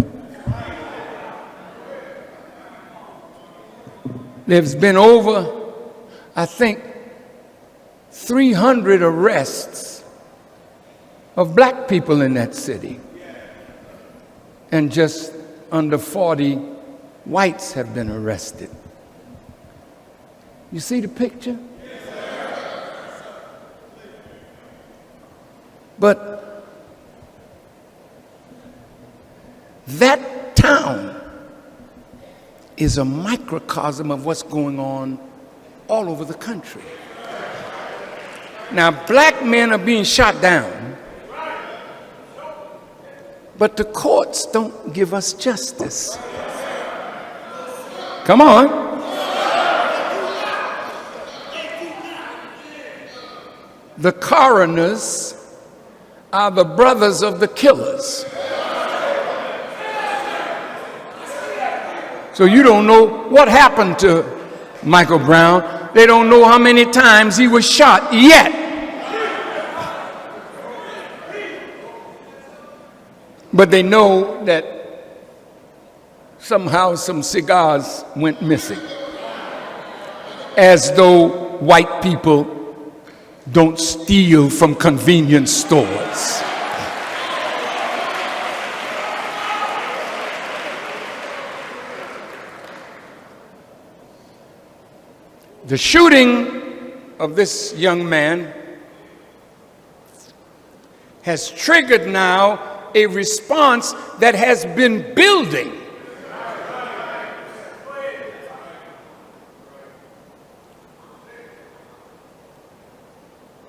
There's been over, I think, 300 arrests of black people in that city. And just under 40 whites have been arrested. You see the picture? But that town is a microcosm of what's going on all over the country. Now, black men are being shot down, but the courts don't give us justice. Come on. the coroners are the brothers of the killers. So you don't know what happened to Michael Brown. They don't know how many times he was shot yet. But they know that somehow some cigars went missing. As though white people don't steal from convenience stores. The shooting of this young man has triggered now a response that has been building.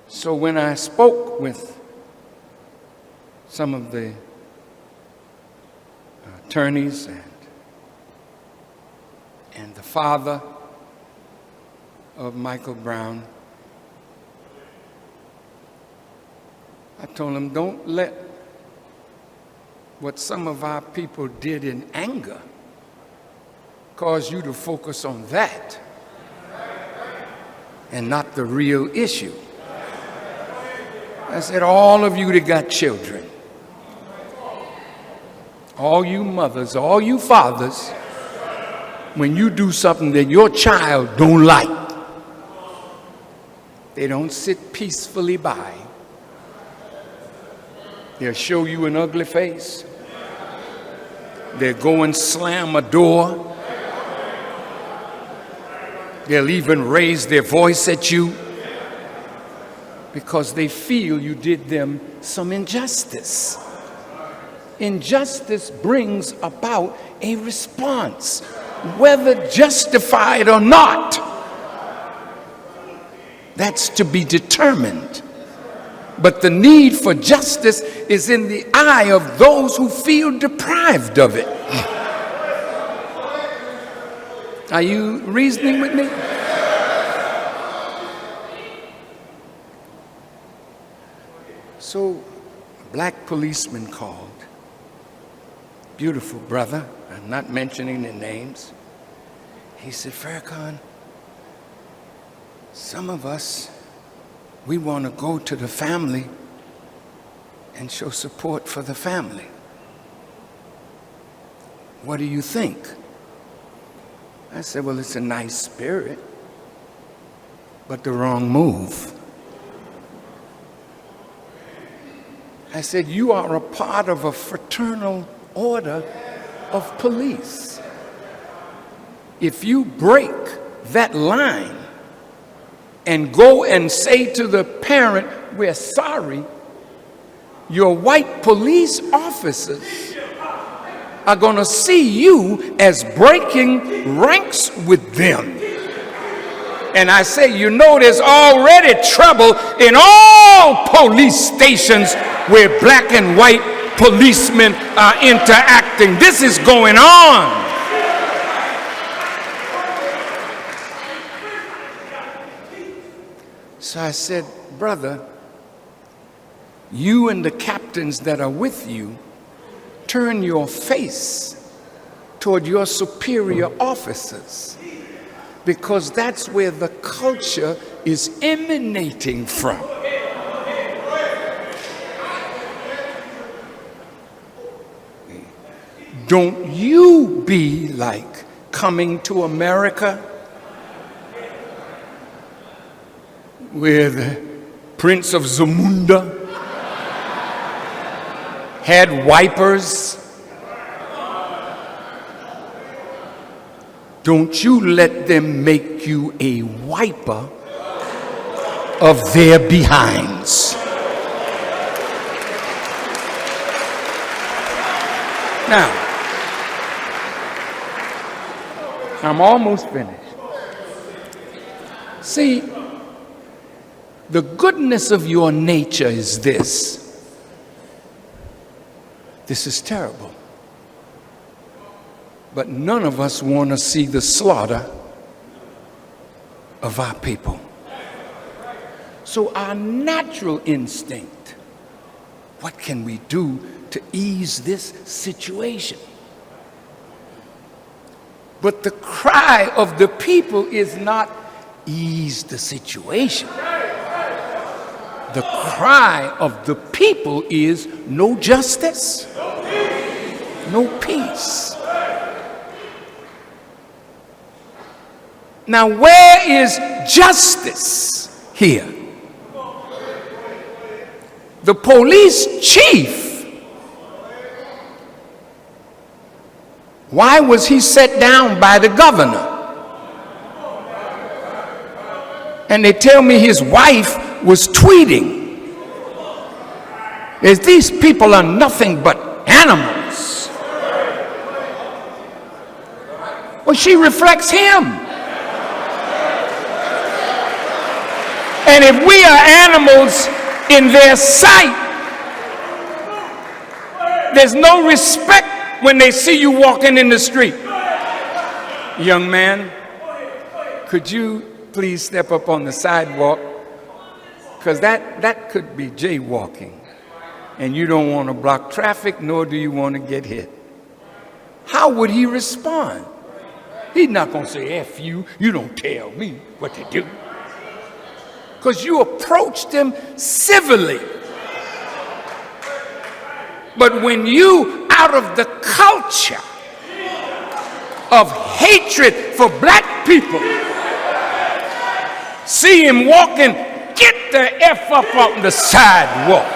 So when I spoke with some of the attorneys and the father of Michael Brown, I told him, don't let what some of our people did in anger cause you to focus on that and not the real issue. I said, all of you that got children, all you mothers, all you fathers, when you do something that your child don't like, they don't sit peacefully by. They'll show you an ugly face. They'll go and slam a door. They'll even raise their voice at you because they feel you did them some injustice. Injustice brings about a response, whether justified or not. That's to be determined. But the need for justice is in the eye of those who feel deprived of it. Are you reasoning with me? So, a black policeman called, beautiful brother, I'm not mentioning their names. He said, Farrakhan, some of us, we want to go to the family and show support for the family. What do you think? I said, well, it's a nice spirit, but the wrong move. I said, you are a part of a fraternal order of police. If you break that line and go and say to the parent, we're sorry, your white police officers are going to see you as breaking ranks with them. And I say, you know, there's already trouble in all police stations where black and white policemen are interacting. This is going on. So I said, brother, you and the captains that are with you, turn your face toward your superior officers, because that's where the culture is emanating from. Don't you be like Coming to America, where the Prince of Zamunda had wipers. Don't you let them make you a wiper of their behinds. Now, I'm almost finished. See, the goodness of your nature is this. This is terrible. But none of us want to see the slaughter of our people. So our natural instinct, what can we do to ease this situation? But the cry of the people is not ease the situation. The cry of the people is no justice, no peace. Now, where is justice here? The police chief, why was he set down by the governor? And they tell me his wife was tweeting. These people are nothing but animals. Well, she reflects him. And if we are animals in their sight, there's no respect when they see you walking in the street. Young man, could you please step up on the sidewalk? Because that could be jaywalking. And you don't want to block traffic, nor do you want to get hit. How would he respond? He's not going to say, F you, you don't tell me what to do. Because you approached him civilly. But when you, out of the culture of hatred for black people, see him walking, get the F up on the sidewalk.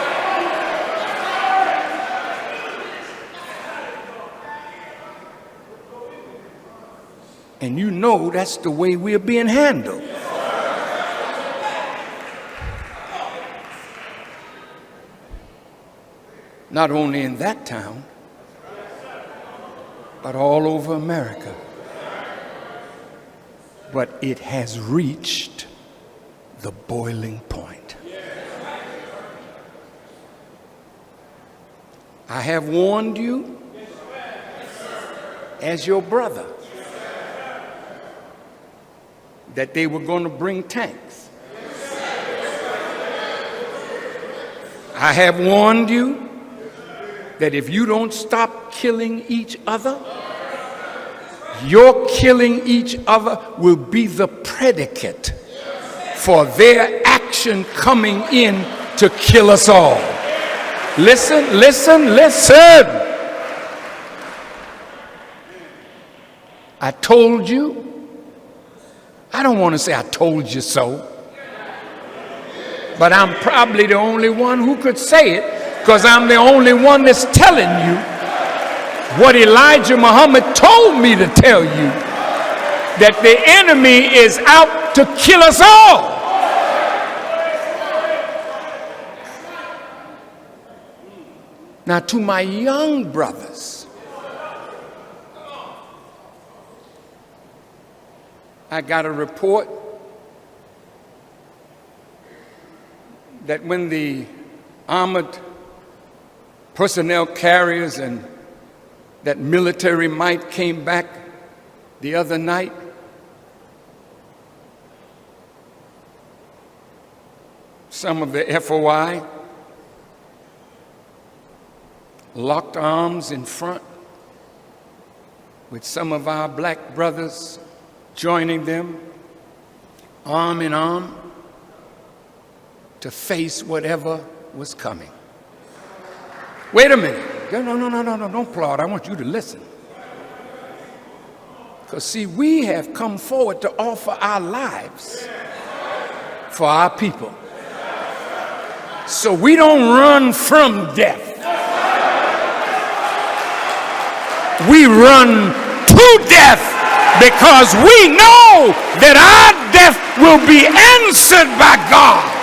And you know that's the way we're being handled. Not only in that town, but all over America. But it has reached the boiling point. I have warned you as your brother that they were going to bring tanks. I have warned you that if you don't stop killing each other, your killing each other will be the predicate for their action coming in to kill us all. Listen, listen, listen. I told you. I don't want to say I told you so, but I'm probably the only one who could say it, because I'm the only one that's telling you what Elijah Muhammad told me to tell you, that the enemy is out to kill us all. Now, to my young brothers, I got a report that when the armored personnel carriers and that military might came back the other night, some of the FOI locked arms in front with some of our black brothers joining them arm in arm to face whatever was coming. Wait a minute. No, don't applaud. I want you to listen. Because see, we have come forward to offer our lives for our people. So we don't run from death. We run to death because we know that our death will be answered by God.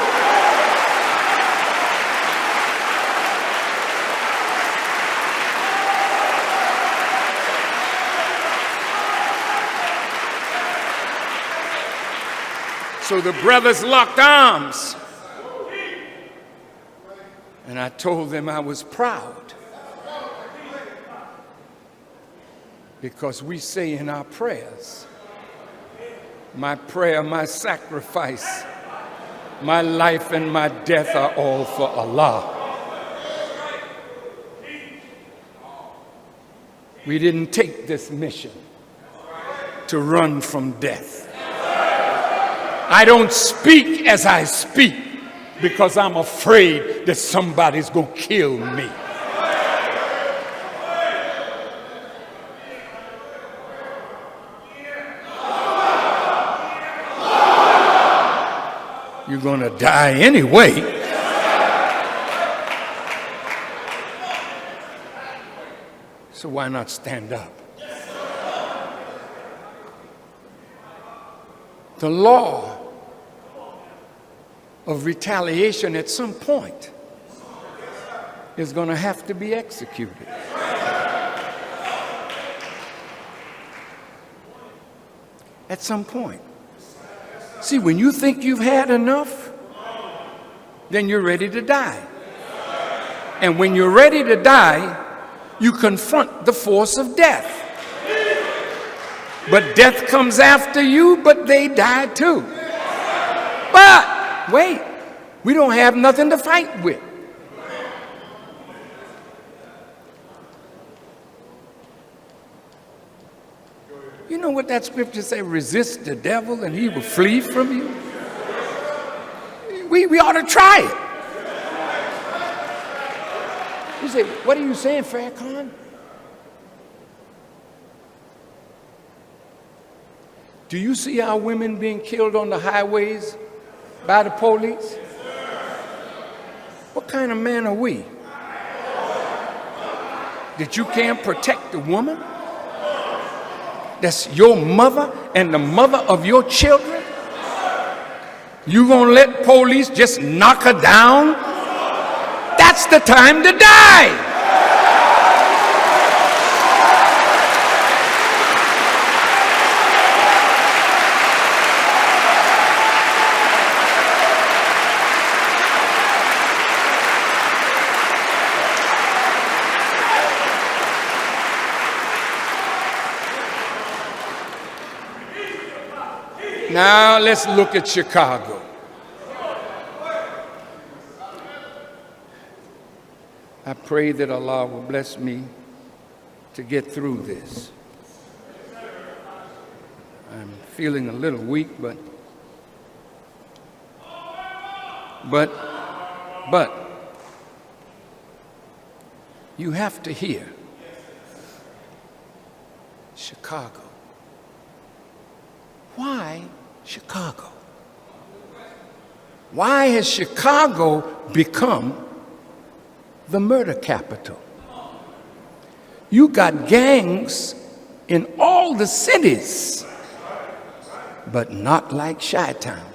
So the brothers locked arms. And I told them I was proud. Because we say in our prayers, my prayer, my sacrifice My life and my death are all for Allah. We didn't take this mission to run from death. I don't speak as I speak because I'm afraid that somebody's going to kill me. You're going to die anyway. So why not stand up? The law of retaliation at some point is going to have to be executed. At some point. See, when you think you've had enough, then you're ready to die. And when you're ready to die, you confront the force of death. But death comes after you, but they die too. But wait, we don't have nothing to fight with. You know what that scripture says? Resist the devil and he will flee from you. We ought to try it. You say, what are you saying, Farrakhan? Do you see our women being killed on the highways by the police? What kind of man are we? That you can't protect the woman? That's your mother and the mother of your children? You gonna let police just knock her down? That's the time to die. Now let's look at Chicago. I pray that Allah will bless me to get through this. I'm feeling a little weak, but you have to hear Chicago. Why Chicago? Why has Chicago become the murder capital? You got gangs in all the cities, but not like Chi-Town.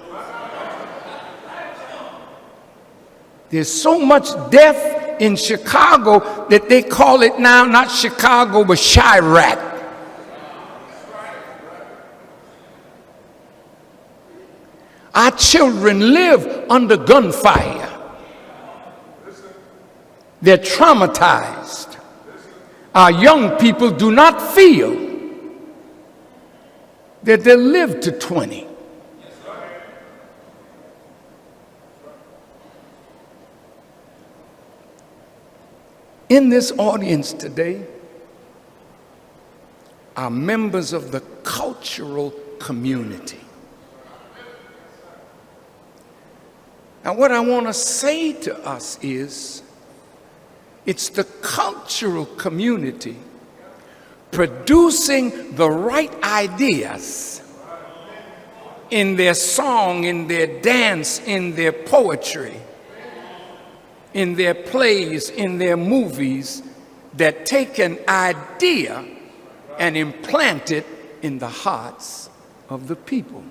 There's so much death in Chicago that they call it now not Chicago but Chirac. Our children live under gunfire. They're traumatized. Our young people do not feel that they'll live to 20. In this audience today are members of the cultural community. Now, what I want to say to us is, it's the cultural community producing the right ideas in their song, in their dance, in their poetry, in their plays, in their movies, that take an idea and implant it in the hearts of the people.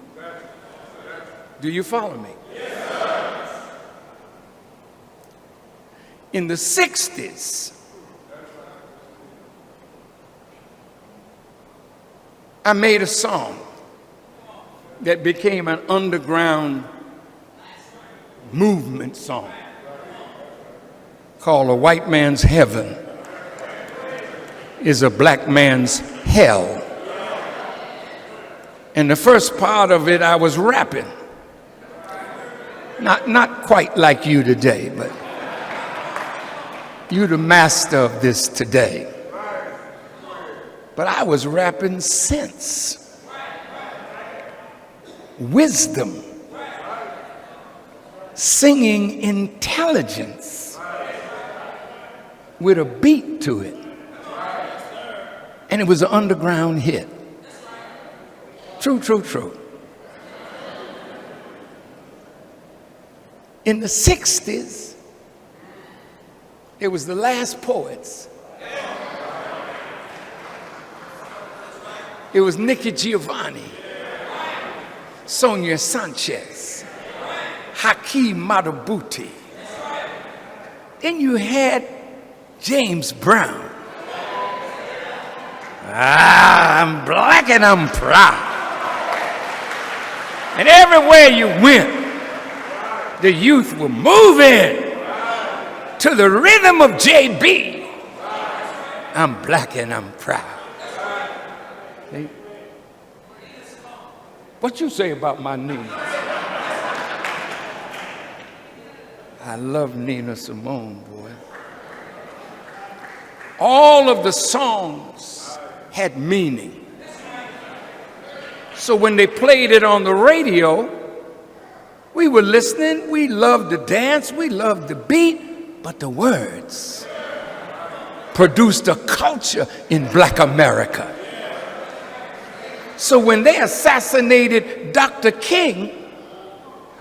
Do you follow me? In the 60s, I made a song that became an underground movement song called "A White Man's Heaven is a Black Man's Hell." And the first part of it, I was rapping. Not quite like you today, but you the master of this today. But I was rapping sense, wisdom, singing intelligence with a beat to it. And it was an underground hit. True, true, true. In the 60s, it was the Last Poets. It was Nikki Giovanni, Sonia Sanchez, Hakeem Madhubuti. Then you had James Brown. I'm black and I'm proud. And everywhere you went, the youth were moving to the rhythm of JB. I'm black and I'm proud. What you say about my Nina? I love Nina Simone, boy. All of the songs had meaning. So when they played it on the radio, we were listening, we loved the dance, we loved the beat, but the words produced a culture in Black America. So when they assassinated Dr. King,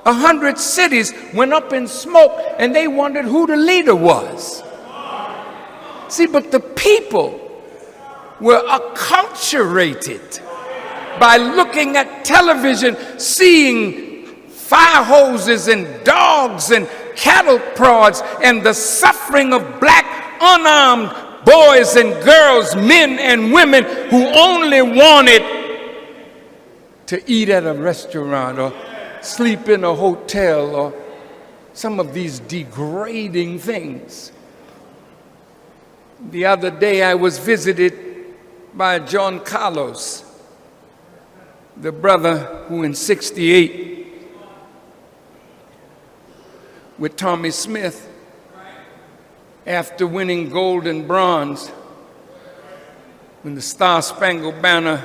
100 cities went up in smoke and they wondered who the leader was. See, but the people were acculturated by looking at television, seeing fire hoses and dogs and cattle prods and the suffering of black unarmed boys and girls, men and women who only wanted to eat at a restaurant or sleep in a hotel or some of these degrading things. The other day I was visited by John Carlos, the brother who in '68 with Tommy Smith, after winning gold and bronze, when the Star-Spangled Banner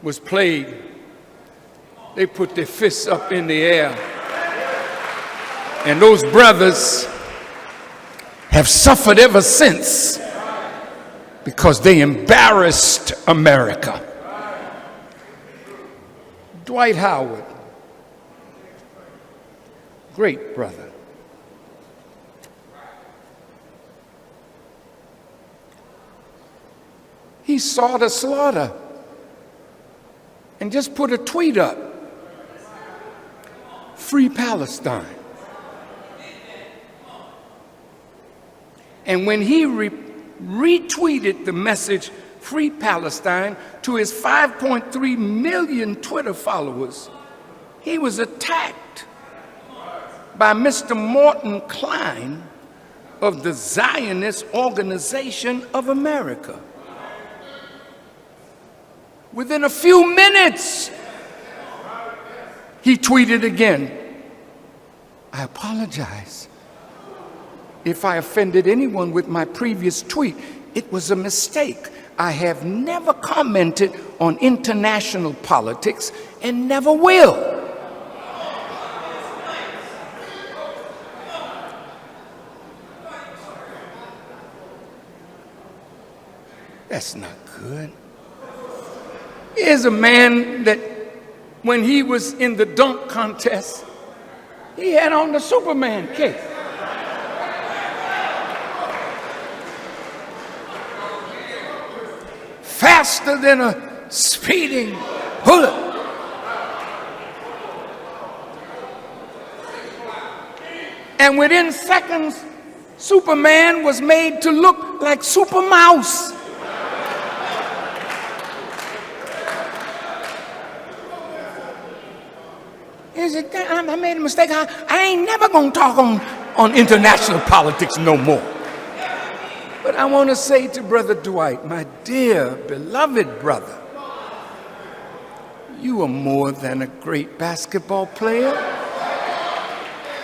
was played, they put their fists up in the air. And those brothers have suffered ever since because they embarrassed America. Dwight Howard, great brother. He saw the slaughter and just put a tweet up, "Free Palestine." And when he retweeted the message, "Free Palestine," to his 5.3 million Twitter followers, he was attacked by Mr. Morton Klein of the Zionist Organization of America. Within a few minutes, he tweeted again, "I apologize if I offended anyone with my previous tweet. It was a mistake. I have never commented on international politics and never will." That's not good. Here's a man that when he was in the dunk contest, he had on the Superman cape. Faster than a speeding bullet. And within seconds, Superman was made to look like Super Mouse. I made a mistake. I ain't never gonna talk on international politics no more. But I want to say to Brother Dwight, my dear, beloved brother, you are more than a great basketball player.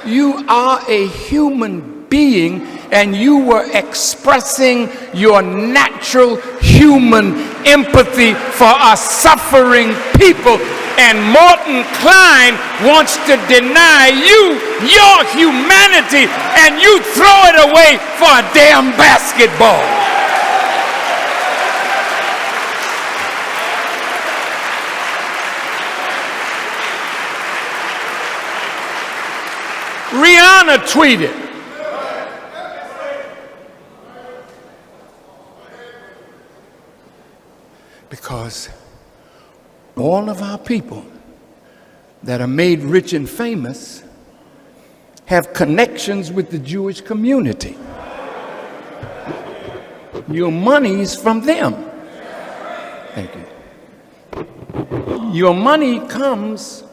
You are a human being, and you were expressing your natural human empathy for a suffering people. And Morton Klein wants to deny you your humanity, and you throw it away for a damn basketball. Rihanna tweeted, because all of our people that are made rich and famous have connections with the Jewish community. Your money's from them. Thank you. Your money comes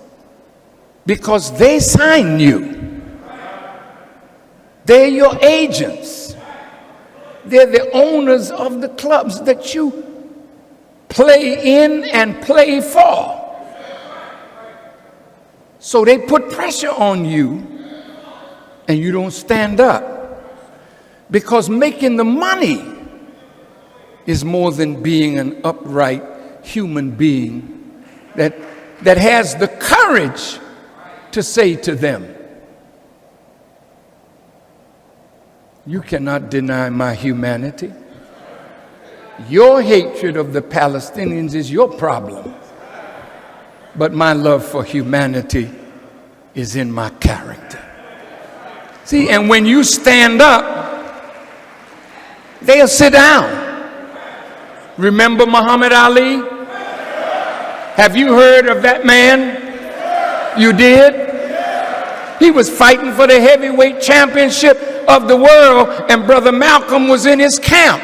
because they sign you. They're your agents. They're the owners of the clubs that you play in and play for. So they put pressure on you, and you don't stand up, because making the money is more than being an upright human being that has the courage to say to them, you cannot deny my humanity. Your hatred of the Palestinians is your problem, but my love for humanity is in my character. See, and when you stand up, they'll sit down. Remember Muhammad Ali? Have you heard of that man? You did? He was fighting for the heavyweight championship of the world, and Brother Malcolm was in his camp.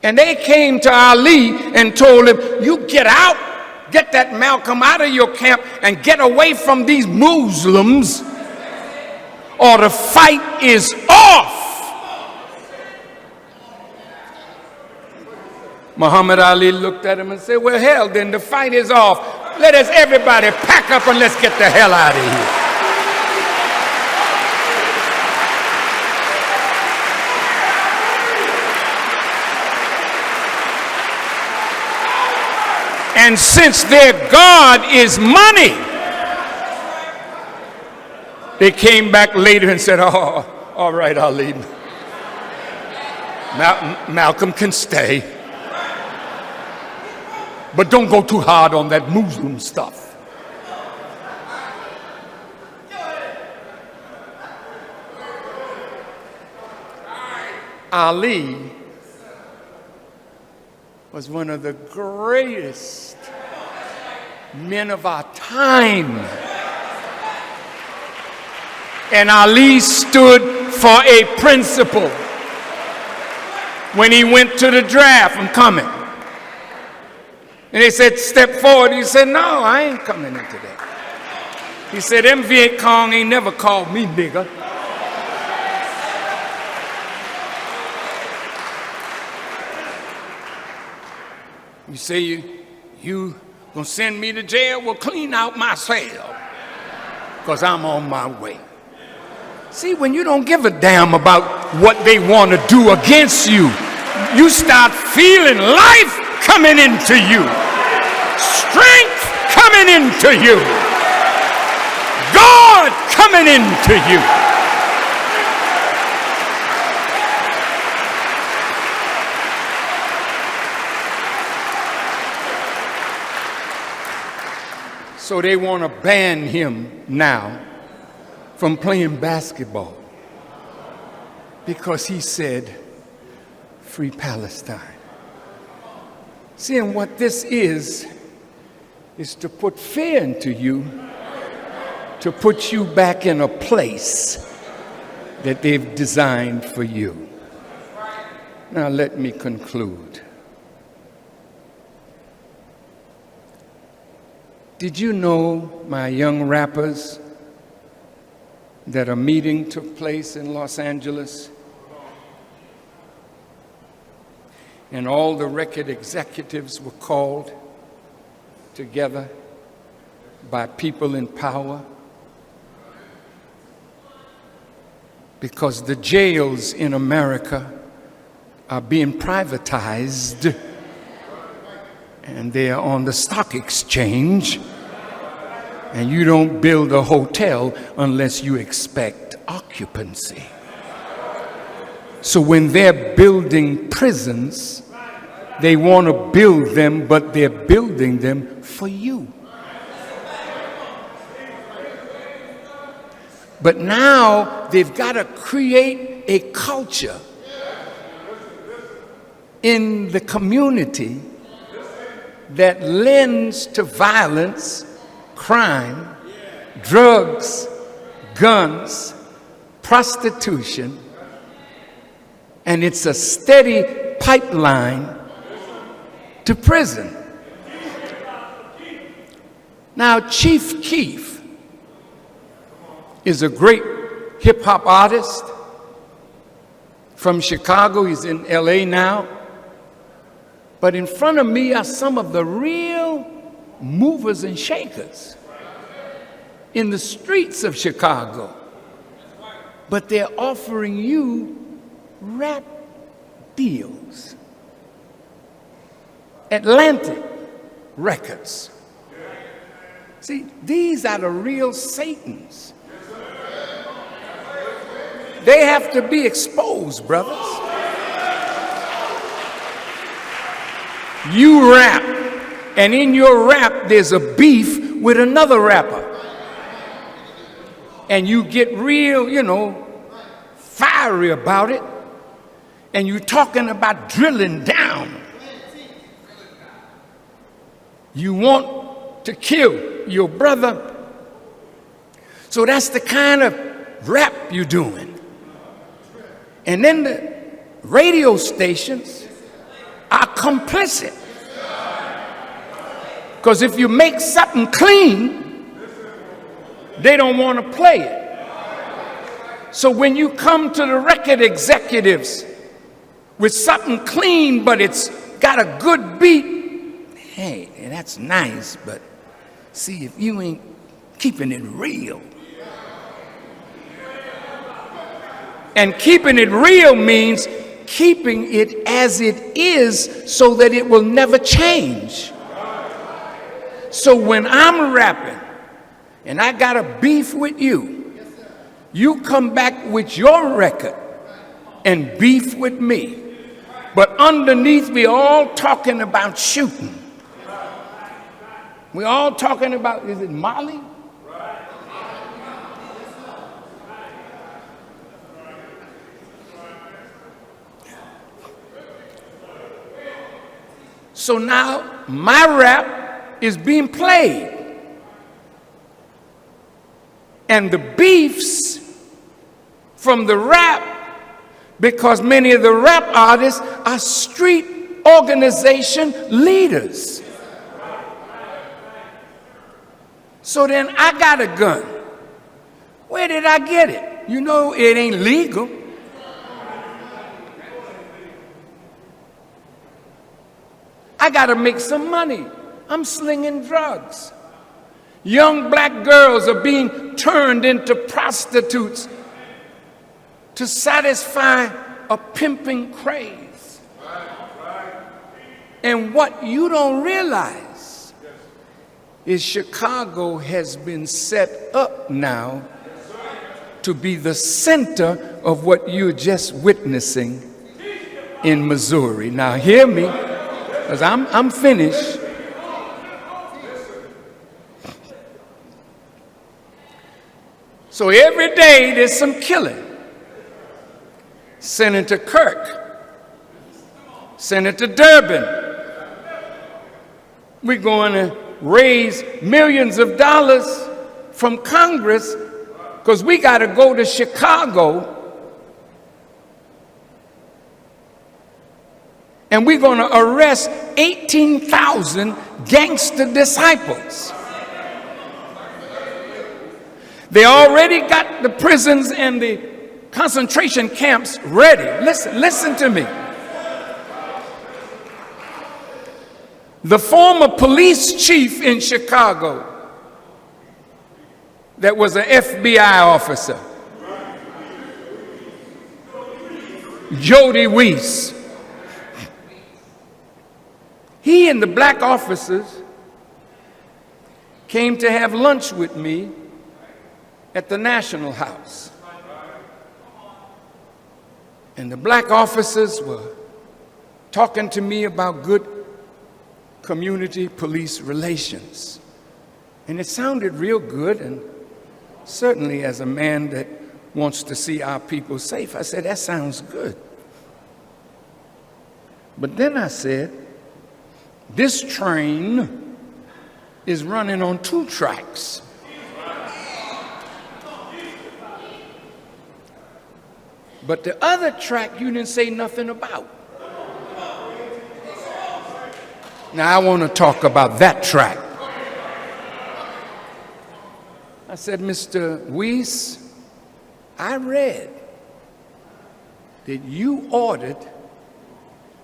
And they came to Ali and told him, you get out, get that Malcolm out of your camp and get away from these Muslims, or the fight is off. Muhammad Ali looked at him and said, well, hell, then the fight is off. Let us everybody pack up and let's get the hell out of here. And since their God is money, they came back later and said, oh, all right, Ali. Malcolm can stay. But don't go too hard on that Muslim stuff. Ali was one of the greatest men of our time. And Ali stood for a principle. When he went to the draft, I'm coming. And they said, step forward. He said, no, I ain't coming in today. He said, them Viet Cong ain't never called me nigger. You say you gonna send me to jail? Well, clean out my cell, because I'm on my way. See, when you don't give a damn about what they want to do against you, you start feeling life coming into you, strength coming into you, God coming into you. So they want to ban him now from playing basketball because he said, free Palestine. Seeing what this is to put fear into you, to put you back in a place that they've designed for you. Now let me conclude. Did you know, my young rappers, that a meeting took place in Los Angeles? And all the record executives were called together. by people in power, because the jails in America are being privatized and they are on the stock exchange, and you don't build a hotel unless you expect occupancy. So when they're building prisons, they want to build them, but they're building them for you. But now they've got to create a culture in the community that lends to violence, crime, drugs, guns, prostitution, and it's a steady pipeline to prison. Now, Chief Keef is a great hip-hop artist from Chicago. He's in LA now. But in front of me are some of the real movers and shakers in the streets of Chicago. But they're offering you rap deals. Atlantic Records. See, these are the real Satans. They have to be exposed, brothers. You rap, and in your rap there's a beef with another rapper. And you get real, fiery about it. And you're talking about drilling down. You want to kill your brother. So that's the kind of rap you're doing. And then the radio stations are complicit. Because if you make something clean, they don't want to play it. So when you come to the record executives with something clean, but it's got a good beat, hey, that's nice, but see, if you ain't keeping it real. And keeping it real means keeping it as it is so that it will never change. So when I'm rapping and I got a beef with you, you come back with your record and beef with me. But underneath, we all talking about shooting. We all talking about, is it Molly? So now my rap is being played. And the beefs from the rap, because many of the rap artists are street organization leaders. So then I got a gun. Where did I get it? You know it ain't legal. I got to make some money. I'm slinging drugs. Young black girls are being turned into prostitutes to satisfy a pimping craze. And what you don't realize is Chicago has been set up now to be the center of what you're just witnessing in Missouri. Now hear me, because I'm finished. So every day there's some killing. Senator Kirk, Senator Durbin. We're going to raise millions of dollars from Congress because we got to go to Chicago and we're going to arrest 18,000 gangster disciples. They already got the prisons and the concentration camps ready. Listen to me. The former police chief in Chicago that was an FBI officer, Jody Weiss. He and the black officers came to have lunch with me at the National House. And the black officers were talking to me about good community police relations. And it sounded real good, and certainly as a man that wants to see our people safe, I said, that sounds good. But then I said, this train is running on 2 tracks. But the other track you didn't say nothing about. Now I want to talk about that track. I said, Mr. Weiss, I read that you ordered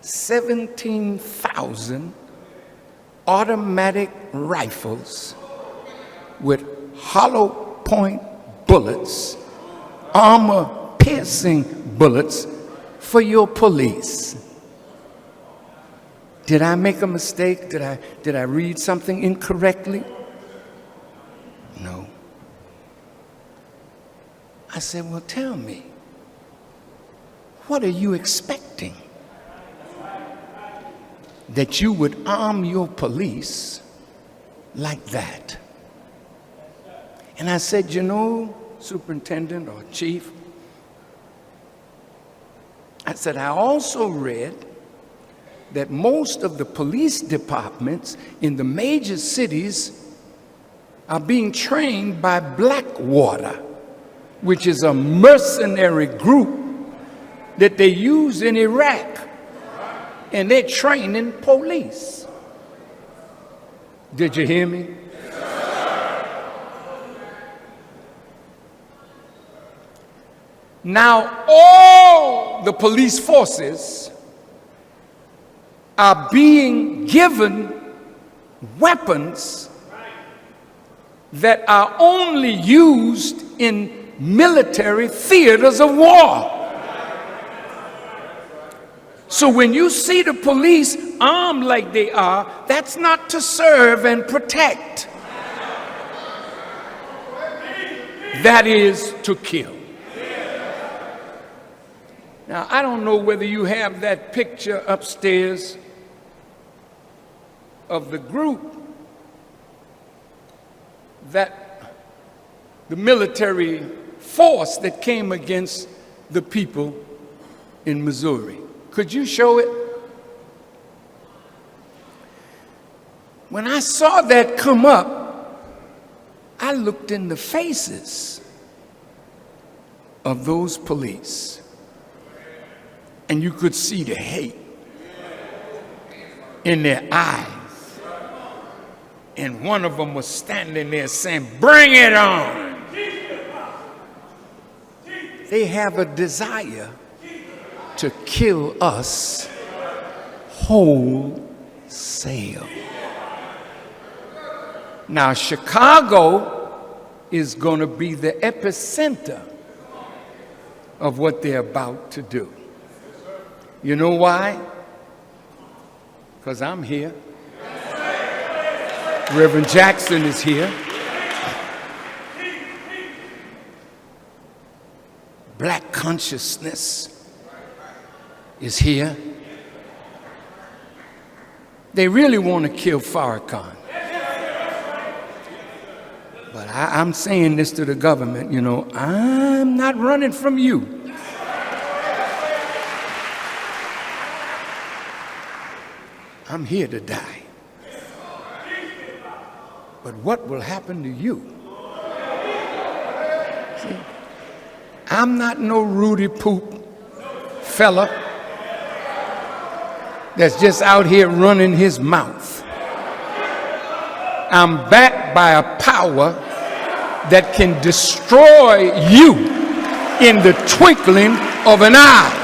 17,000 automatic rifles with hollow point bullets, armor-piercing bullets for your police. Did I make a mistake? Did I read something incorrectly? No. I said, well, tell me, what are you expecting? That you would arm your police like that? And I said, you know, Superintendent or Chief, I said, I also read that most of the police departments in the major cities are being trained by Blackwater, which is a mercenary group that they use in Iraq, and they're training police. Did you hear me? Now all the police forces are being given weapons that are only used in military theaters of war. So when you see the police armed like they are, that's not to serve and protect. That is to kill. Now, I don't know whether you have that picture upstairs of the group that the military force that came against the people in Missouri. Could you show it? When I saw that come up, I looked in the faces of those police, and you could see the hate in their eyes. And one of them was standing there saying, "Bring it on." They have a desire to kill us wholesale. Now, Chicago is going to be the epicenter of what they're about to do. You know why? Because I'm here. Reverend Jackson is here. Black consciousness is here. They really want to kill Farrakhan. But I'm saying this to the government, you know, I'm not running from you. I'm here to die. But what will happen to you? See, I'm not no Rudy Poop fella that's just out here running his mouth. I'm backed by a power that can destroy you in the twinkling of an eye.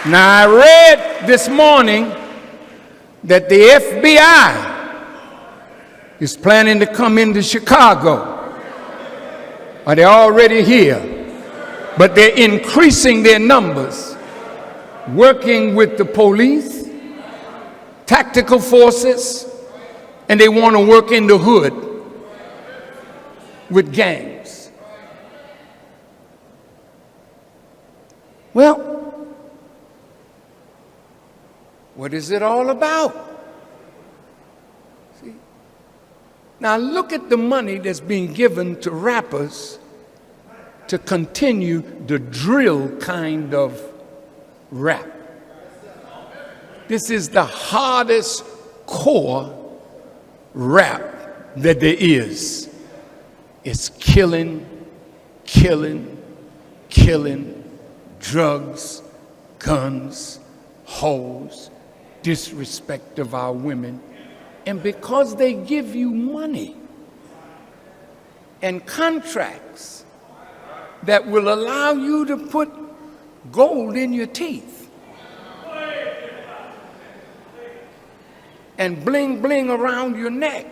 Now, I read this morning that the FBI is planning to come into Chicago. Or they're already here. But they're increasing their numbers, working with the police, tactical forces, and they want to work in the hood with gangs. Well, what is it all about? See? Now look at the money that's being given to rappers to continue the drill kind of rap. This is the hardest core rap that there is. It's killing, killing, killing, drugs, guns, hoes, disrespect of our women. And because they give you money and contracts that will allow you to put gold in your teeth and bling bling around your neck,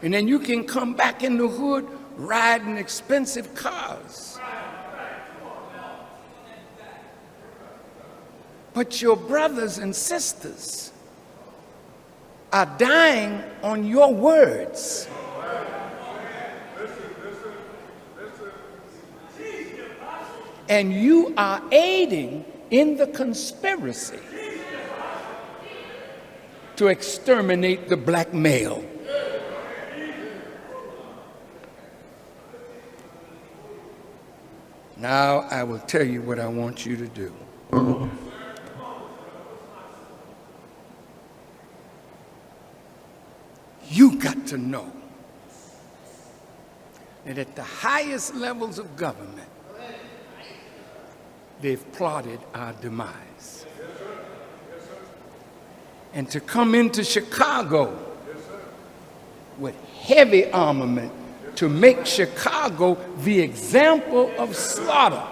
and then you can come back in the hood riding expensive cars. But your brothers and sisters are dying on your words. And you are aiding in the conspiracy to exterminate the black male. Now I will tell you what I want you to do. You got to know that at the highest levels of government, they've plotted our demise. And to come into Chicago with heavy armament to make Chicago the example of slaughter.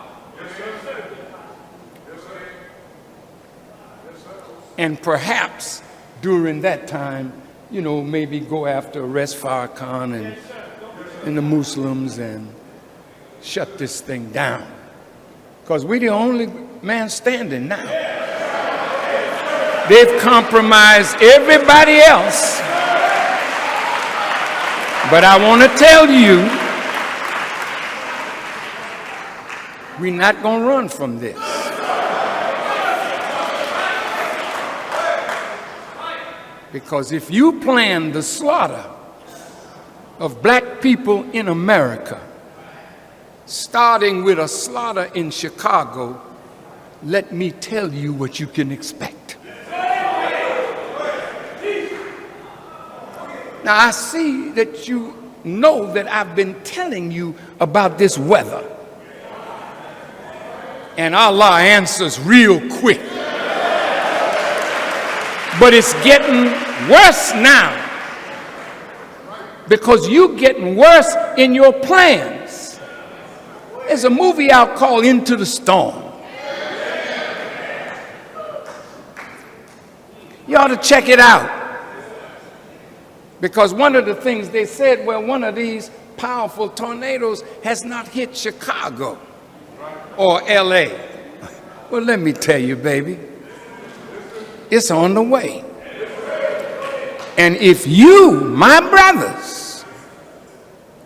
And perhaps during that time, you know, maybe go after arrest Farrakhan and the Muslims and shut this thing down. Because we're the only man standing now. They've compromised everybody else. But I want to tell you, we're not going to run from this. Because if you plan the slaughter of black people in America, starting with a slaughter in Chicago, let me tell you what you can expect. Now, I see that you know that I've been telling you about this weather. And Allah answers real quick. But it's getting worse now. Because you're getting worse in your plans. There's a movie out called Into the Storm. You ought to check it out. Because one of the things they said, well, one of these powerful tornadoes has not hit Chicago or LA. Well, let me tell you, baby, it's on the way. And if you, my brothers,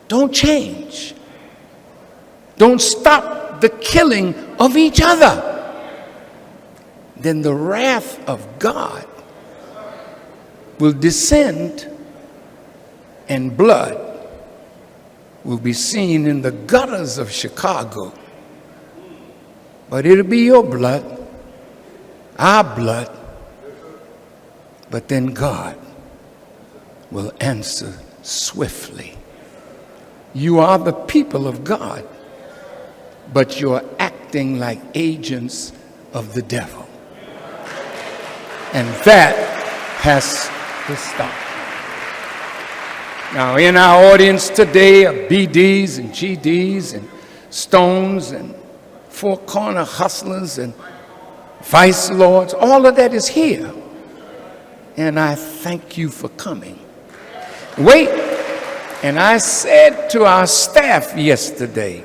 don't change, don't stop the killing of each other, then the wrath of God will descend and blood will be seen in the gutters of Chicago. But it'll be your blood, our blood, but then God will answer swiftly. You are the people of God, but you're acting like agents of the devil. And that has to stop. Now, in our audience today are BDs and GDs and Stones and four-corner hustlers and vice lords, all of that is here. And I thank you for coming. Wait, and I said to our staff yesterday,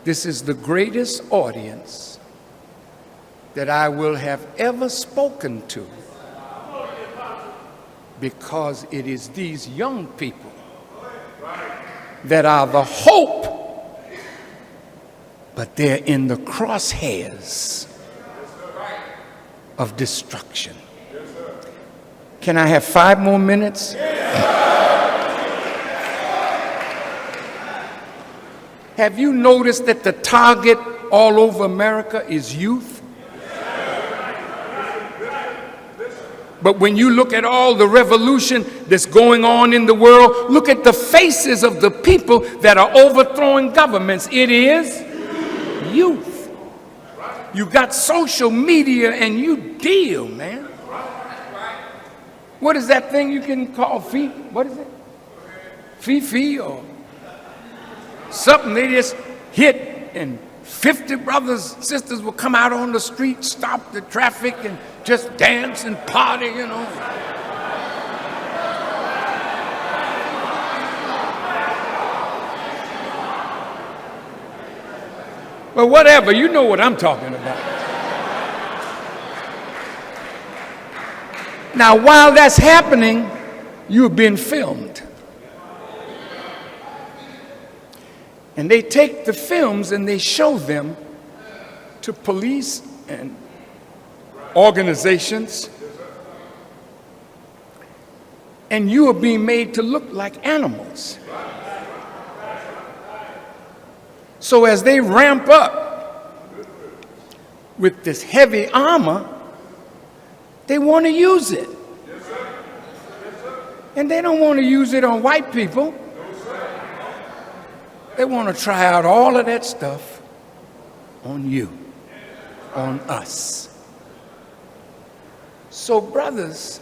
this is the greatest audience that I will have ever spoken to, because it is these young people that are the hope, but they're in the crosshairs of destruction. Can I have 5 more minutes? Have you noticed that the target all over America is youth? But when you look at all the revolution that's going on in the world, look at the faces of the people that are overthrowing governments. It is youth. You got social media and you deal, man. What is that thing you can call what is it? Fifi or something they just hit, and 50 brothers, sisters will come out on the street, stop the traffic, and just dance and party, you know. Well, whatever, you know what I'm talking about. Now, while that's happening, you're being filmed. And they take the films and they show them to police and organizations. And you are being made to look like animals. So as they ramp up with this heavy armor, they want to use it. And they don't want to use it on white people. They want to try out all of that stuff on you, on us. So, brothers,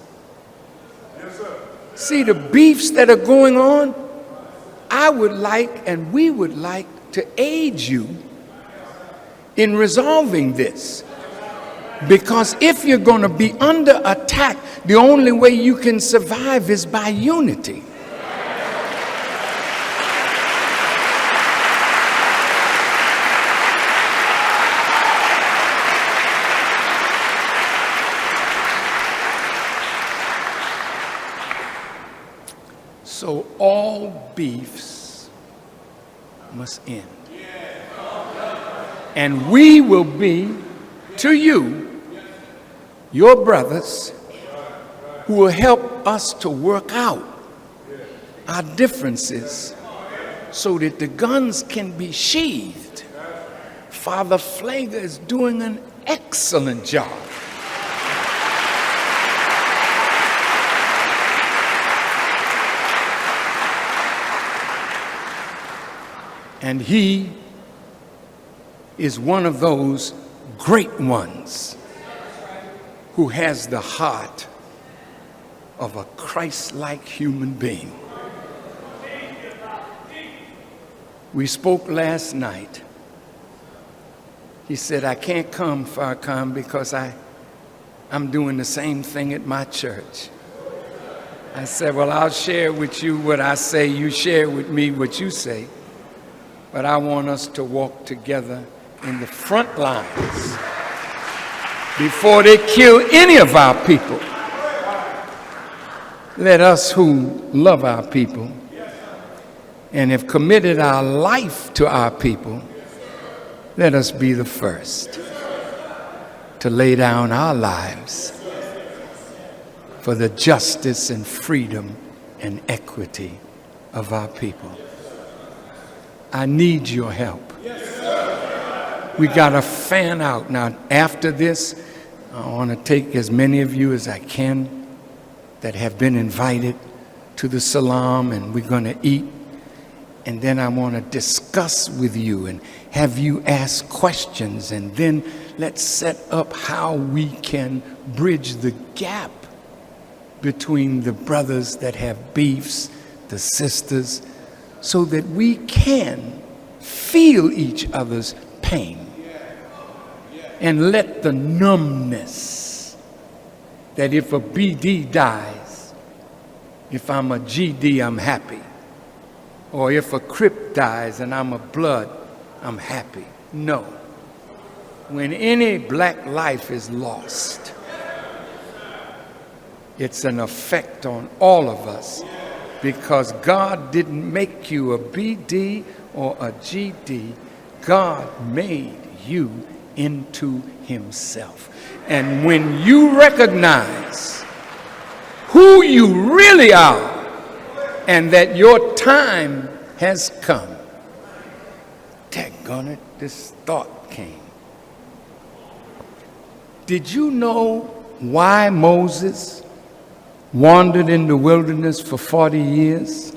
see the beefs that are going on? I would like, and we would like, to aid you in resolving this. Because if you're going to be under attack, the only way you can survive is by unity. So all beefs must end. And we will be to you, your brothers, who will help us to work out our differences so that the guns can be sheathed. Father Flagler is doing an excellent job. And he is one of those great ones who has the heart of a Christ-like human being. We spoke last night. He said, I can't come, Farrakhan, because I'm doing the same thing at my church. I said, well, I'll share with you what I say. You share with me what you say. But I want us to walk together in the front lines before they kill any of our people. Let us who love our people and have committed our life to our people, let us be the first to lay down our lives for the justice and freedom and equity of our people. I need your help. We got to fan out. Now, after this, I want to take as many of you as I can that have been invited to the salam, and we're going to eat. And then I want to discuss with you and have you ask questions, and then let's set up how we can bridge the gap between the brothers that have beefs, the sisters, so that we can feel each other's pain and let the numbness that if a BD dies, if I'm a GD, I'm happy. Or if a Crip dies and I'm a Blood, I'm happy. No. When any black life is lost, it's an effect on all of us, because God didn't make you a BD or a GD. God made you into himself. And when you recognize who you really are and that your time has come, daggone it, this thought came. Did you know why Moses wandered in the wilderness for 40 years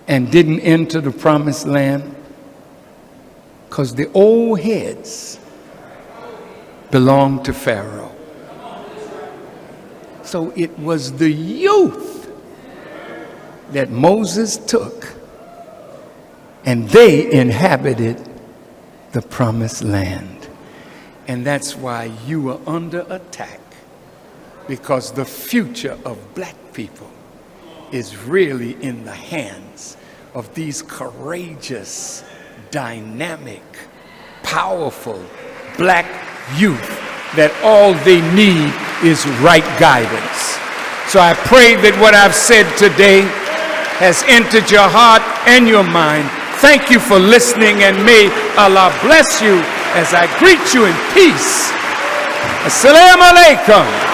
and didn't enter the promised land? Because the old heads belonged to Pharaoh. So it was the youth that Moses took, and they inhabited the promised land. And that's why you are under attack, because the future of black people is really in the hands of these courageous, dynamic, powerful black youth that all they need is right guidance. So I pray that what I've said today has entered your heart and your mind. Thank you for listening, and may Allah bless you as I greet you in peace. Assalamu alaikum.